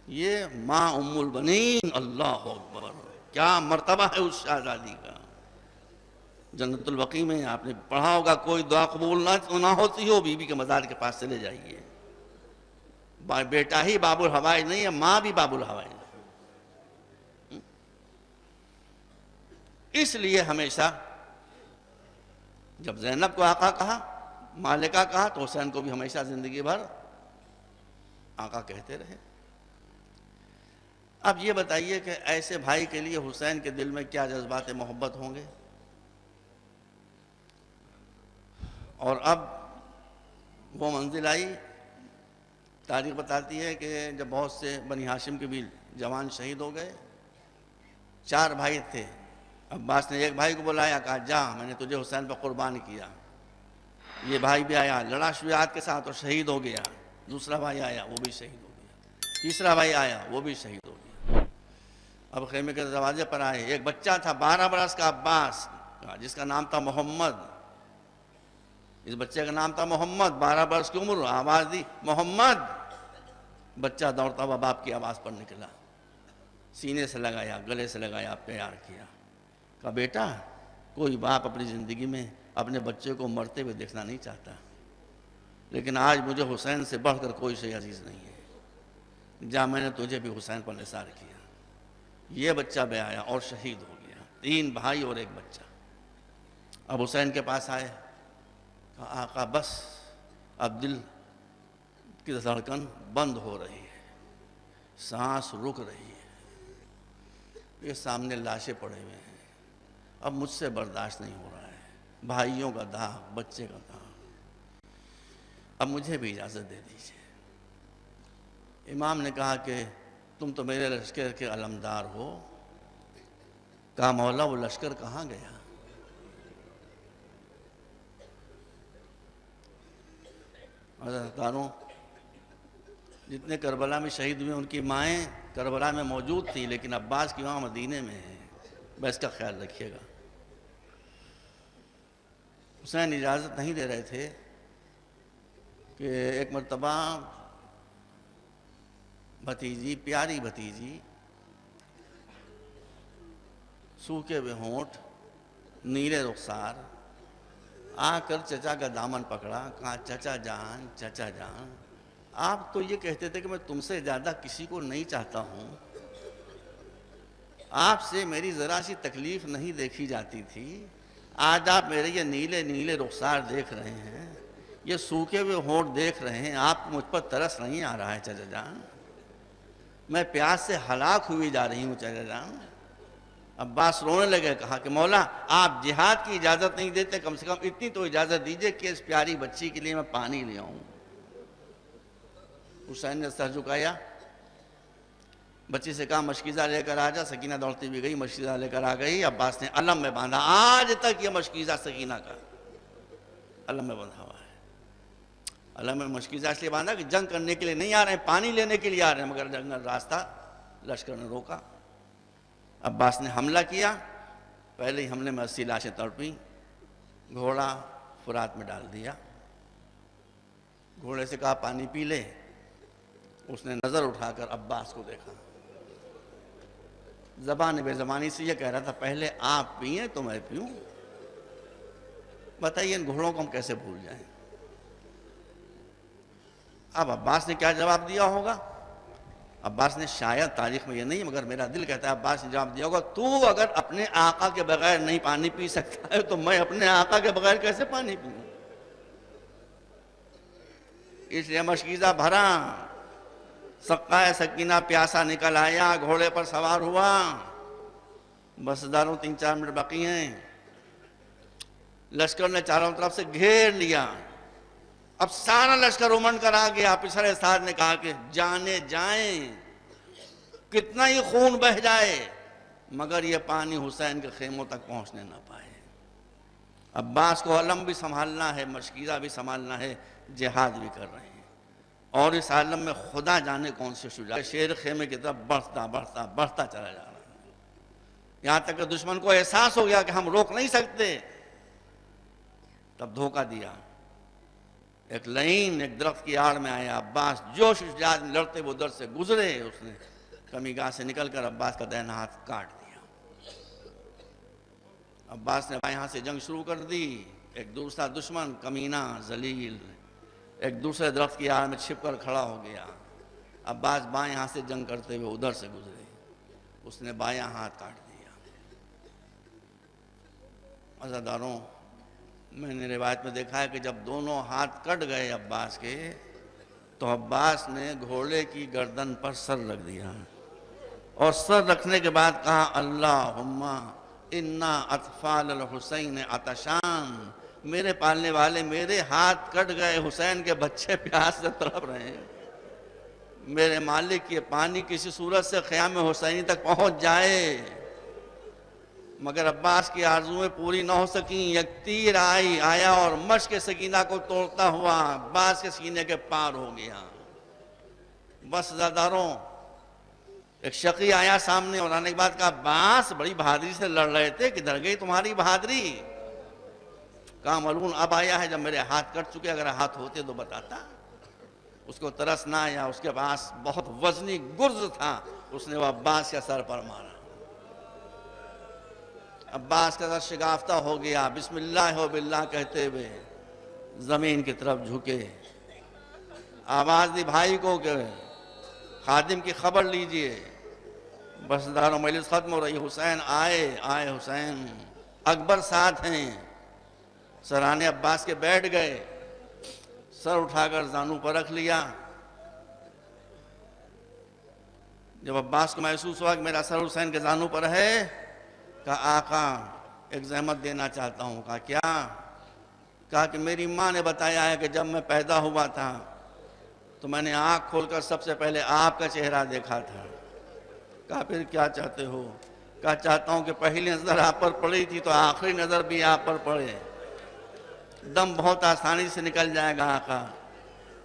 یہ ماں ام البنین، اللہ اکبر، کیا مرتبہ ہے اس شہزادی کا۔ جنت البقیع میں آپ نے پڑھا ہوگا کوئی دعا قبول نہ ہوتی ہو، بی بی کے مزار کے پاس چلے جائیے، بیٹا ہی باب الحوائج نہیں ہے، ماں بھی باب الحوائج نہیں۔ اس لیے ہمیشہ جب زینب کو آقا کہا، مالکہ کہا، تو حسین کو بھی ہمیشہ زندگی بھر آقا کہتے رہے۔ اب یہ بتائیے کہ ایسے بھائی کے لیے حسین کے دل میں کیا جذبات محبت ہوں گے۔ اور اب وہ منزل آئی، تاریخ بتاتی ہے کہ جب بہت سے بنی ہاشم کے بھی جوان شہید ہو گئے، 4 بھائی تھے، عباس نے ایک بھائی کو بلایا، کہا جا میں نے تجھے حسین پر قربان کیا۔ یہ بھائی بھی آیا، لڑا شجاعت کے ساتھ اور شہید ہو گیا۔ دوسرا بھائی آیا، وہ بھی شہید ہو گیا۔ تیسرا بھائی آیا، وہ بھی شہید ہو گیا۔ اب خیمے کے دروازے پر آئے، ایک بچہ تھا 12 برس کا عباس، جس کا نام تھا محمد۔ اس بچے کا نام تھا محمد، 12 برس کی عمر، آواز دی محمد۔ بچہ دوڑتا ہوا باپ کی آواز پر نکلا، سینے سے لگایا، گلے سے لگایا، پیار کیا۔ کہا بیٹا، کوئی باپ اپنی زندگی میں اپنے بچے کو مرتے ہوئے دیکھنا نہیں چاہتا، لیکن آج مجھے حسین سے بڑھ کر کوئی شے عزیز نہیں ہے، جا میں نے تجھے بھی حسین پر نثار کیا۔ یہ بچہ بے آیا اور شہید ہو گیا، 3 بھائی اور 1 بچہ۔ اب حسین کے پاس آئے، کہا آقا بس اب دل کی دھڑکن بند ہو رہی ہے، سانس رک رہی ہے، یہ سامنے لاشیں پڑے ہوئے ہیں، اب مجھ سے برداشت نہیں ہو رہا ہے، بھائیوں کا داغ، بچے کا داغ، اب مجھے بھی اجازت دے دیجیے۔ امام نے کہا کہ تم تو میرے لشکر کے علمدار ہو۔ کہا مولا وہ لشکر کہاں گیا؟ حضرتانوں، جتنے کربلا میں شہید ہوئے ان کی مائیں کربلا میں موجود تھی، لیکن عباس کی ماں مدینے میں ہے، بس کا خیال رکھیے گا۔ حسین اجازت نہیں دے رہے تھے کہ ایک مرتبہ بھتیجی، پیاری بھتیجی، سوکھے ہوئے ہونٹ، نیلے رخسار، آ کر چچا کا دامن پکڑا، کہا چچا جان، چچا جان، آپ تو یہ کہتے تھے کہ میں تم سے زیادہ کسی کو نہیں چاہتا ہوں، آپ سے میری ذرا سی تکلیف نہیں دیکھی جاتی تھی، آج آپ میرے یہ نیلے نیلے رخسار دیکھ رہے ہیں، یہ سوکھے ہوئے ہونٹ دیکھ رہے ہیں، آپ کو مجھ پر ترس نہیں آ رہا ہے چچا جان؟ میں پیاس سے ہلاک ہوئی جا رہی ہوں چچا جان۔ عباس رونے لگے، کہا کہ مولا آپ جہاد کی اجازت نہیں دیتے، کم سے کم اتنی تو اجازت دیجئے کہ اس پیاری بچی کے لیے میں پانی لے آؤں۔ حسین نے سر جھکایا، بچی سے کہا مشکیزہ لے کر آ جا، سکینہ دوڑتی بھی گئی، مشکیزہ لے کر آ گئی، عباس نے علم میں باندھا، آج تک یہ مشکیزہ سکینہ کا علم میں باندھا ہوا ہے۔ علم میں مشکیزہ اس لیے باندھا کہ جنگ کرنے کے لیے نہیں آ رہے ہیں، پانی لینے کے لیے آ رہے ہیں، مگر جنگل راستہ لشکر نے روکا۔ عباس نے حملہ کیا، پہلے ہی حملے میں 80 لاشیں تڑپیں، گھوڑا فرات میں ڈال دیا، گھوڑے سے کہا پانی پی لے، اس نے نظر اٹھا کر عباس کو دیکھا، زبان بے زبانی سے یہ کہہ رہا تھا پہلے آپ پئیں تو میں پیوں۔ بتائیے ان گھوڑوں کو ہم کیسے بھول جائیں؟ اب عباس نے کیا جواب دیا ہوگا؟ عباس نے شاید تاریخ میں یہ نہیں مگر میرا دل کہتا ہے عباس نے جواب دیا ہوگا، تو اگر اپنے آقا کے بغیر نہیں پانی پی سکتا ہے تو میں اپنے آقا کے بغیر کیسے پانی پیوں؟ اس لیے مشکیزہ بھرا، سقائے سکینہ پیاسا نکل آیا، گھوڑے پر سوار ہوا۔ بس داروں 3-4 منٹ باقی ہیں، لشکر نے چاروں طرف سے گھیر لیا، اب سارا لشکر امنڈ کر آ گیا۔ پسرے ساتھ نے کہا کہ جانے جائیں، کتنا ہی خون بہ جائے، مگر یہ پانی حسین کے خیموں تک پہنچنے نہ پائے۔ عباس کو علم بھی سنبھالنا ہے، مشکیزہ بھی سنبھالنا ہے، جہاد بھی کر رہے ہیں، اور اس عالم میں خدا جانے کون سے شجاع شیر خیمے کی طرف بڑھتا بڑھتا بڑھتا چلا جا رہا ہے، یہاں تک کہ دشمن کو احساس ہو گیا کہ ہم روک نہیں سکتے، تب دھوکہ دیا، ایک لعین ایک درخت کی آڑ میں آیا، عباس جوش شجاعت میں لڑتے وہ در سے گزرے، اس نے کمی گاہ سے نکل کر عباس کا دائیں ہاتھ کاٹ دیا۔ عباس نے بائیں ہاتھ سے جنگ شروع کر دی، ایک دوسرا دشمن کمینہ ذلیل ایک دوسرے درخت کی آڑ میں چھپ کر کھڑا ہو گیا، عباس بائیں ہاتھ سے جنگ کرتے ہوئے ادھر سے گزرے، اس نے بائیں ہاتھ کاٹ دیا۔ عزاداروں، میں نے روایت میں دیکھا ہے کہ جب دونوں ہاتھ کٹ گئے عباس کے تو عباس نے گھوڑے کی گردن پر سر رکھ دیا، اور سر رکھنے کے بعد کہا اللہم انا اطفال الحسین عطشان، میرے پالنے والے میرے ہاتھ کٹ گئے، حسین کے بچے پیاس سے تڑپ رہے ہیں، میرے مالک یہ پانی کسی صورت سے خیام حسینی تک پہنچ جائے۔ مگر عباس کی آرزویں پوری نہ ہو سکیں، ایک تیر آیا اور مشک سکینہ کو توڑتا ہوا عباس کے سینے کے پار ہو گیا۔ بس زاداروں، ایک شقی آیا سامنے اور آنے کے بعد کہا عباس بڑی بہادری سے لڑ رہے تھے، کدھر گئی تمہاری بہادری؟ کہا ملعون اب آیا ہے جب میرے ہاتھ کٹ چکے، اگر ہاتھ ہوتے تو بتاتا۔ اس کو ترس نہ آیا، اس کے پاس بہت وزنی گرز تھا، اس نے وہ عباس کے سر پر مارا، عباس کا سر شگافتہ ہو گیا، بسم اللہ و باللہ کہتے ہوئے زمین کی طرف جھکے، آواز دی بھائی کو کہ خادم کی خبر لیجئے، بس داروں مجلس ختم ہو رہی، حسین آئے حسین، اکبر ساتھ ہیں، سرانے عباس کے بیٹھ گئے، سر اٹھا کر زانوں پر رکھ لیا۔ جب عباس کو محسوس ہوا کہ میرا سر حسین کے زانوں پر ہے، کہا آقا ایک زحمت دینا چاہتا ہوں۔ کہا کیا؟ کہا کہ میری ماں نے بتایا ہے کہ جب میں پیدا ہوا تھا تو میں نے آنکھ کھول کر سب سے پہلے آپ کا چہرہ دیکھا تھا۔ کہا پھر کیا چاہتے ہو؟ کہا چاہتا ہوں کہ پہلی نظر آپ پر پڑی تھی تو آخری نظر بھی آپ پر پڑے، دم بہت آسانی سے نکل جائے گا آقا۔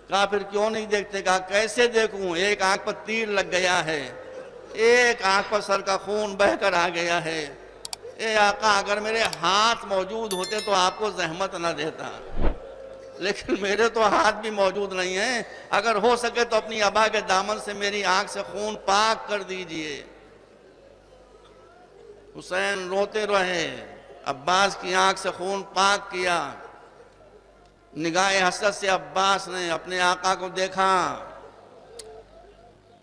کہا پھر کیوں نہیں دیکھتے؟ کہا کیسے دیکھوں، ایک آنکھ پر تیر لگ گیا ہے، ایک آنکھ پر سر کا خون بہہ کر آ گیا ہے۔ اے آقا اگر میرے ہاتھ موجود ہوتے تو آپ کو زحمت نہ دیتا، لیکن میرے تو ہاتھ بھی موجود نہیں ہیں، اگر ہو سکے تو اپنی ابا کے دامن سے میری آنکھ سے خون پاک کر دیجئے۔ حسین روتے رہے، عباس کی آنکھ سے خون پاک کیا۔ نگاہ حسرت سے عباس نے اپنے آقا کو دیکھا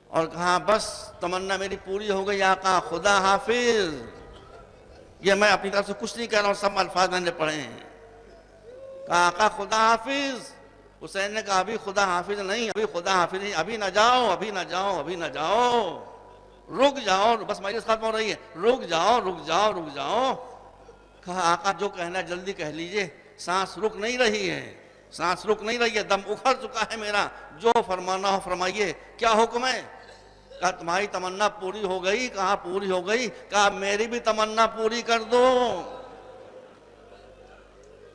اور کہا بس تمنا میری پوری ہو گئی آقا، خدا حافظ۔ یہ میں اپنی طرف سے کچھ نہیں کہہ رہا ہوں، سب الفاظ میں نے پڑھے ہیں۔ کہا آقا خدا حافظ۔ حسین نے کہا ابھی خدا حافظ نہیں، ابھی خدا حافظ نہیں، ابھی نہ جاؤ، ابھی نہ جاؤ، ابھی نہ جاؤ، رک جاؤ، بس مجلس ختم ہو رہی ہے، رک جاؤ رک جاؤ رک جاؤ۔ کہا آقا جو کہنا جلدی کہہ لیجئے، سانس رک نہیں رہی ہے، سانس رک نہیں رہی ہے، دم اکھڑ چکا ہے میرا، جو فرمانا ہو فرمائیے، کیا حکم ہے؟ کہا تمہاری تمنا پوری ہو گئی؟ کہا پوری ہو گئی۔ کہا میری بھی تمنا پوری کر دو۔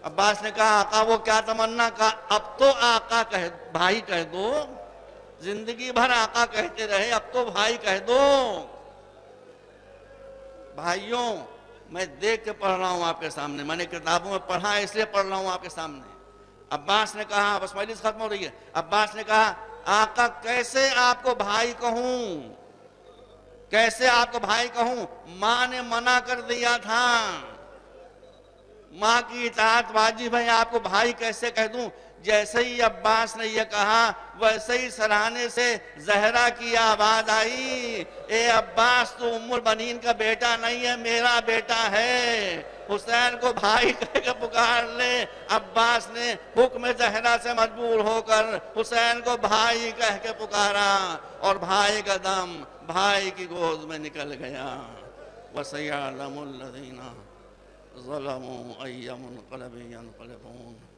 عباس نے کہا آقا وہ کیا تمنا؟ کہا اب تو آقا بھائی کہہ دو، زندگی بھر آقا کہتے رہے، اب تو بھائی کہہ دو۔ بھائیوں میں دیکھ کے پڑھ رہا ہوں آپ کے سامنے، میں نے کتابوں میں پڑھا ہے اس لیے پڑھ رہا ہوں آپ کے سامنے۔ عباس نے کہا بس مجلس ختم ہو رہی ہے، عباس نے کہا آقا کیسے آپ کو بھائی کہوں، کیسے آپ کو بھائی کہوں، ماں نے منع کر دیا تھا، ماں کی اطاعت واجب ہے، آپ کو بھائی کیسے کہہ دوں؟ جیسے ہی عباس نے یہ کہا ویسے ہی سرانے سے زہرا کی آواز آئی، اے عباس تو ام البنین کا بیٹا نہیں ہے، میرا بیٹا ہے، حسین کو بھائی کہہ کے پکار لے۔ عباس نے حکم زہرا سے مجبور ہو کر حسین کو بھائی کہہ کے پکارا، اور بھائی کا دم بھائی کی گود میں نکل گیا۔ وَسَيَعْلَمُ الَّذِينَ ظَلَمُوا أَيَّ مُنْقَلَبٍ يَنْقَلِبُونَ۔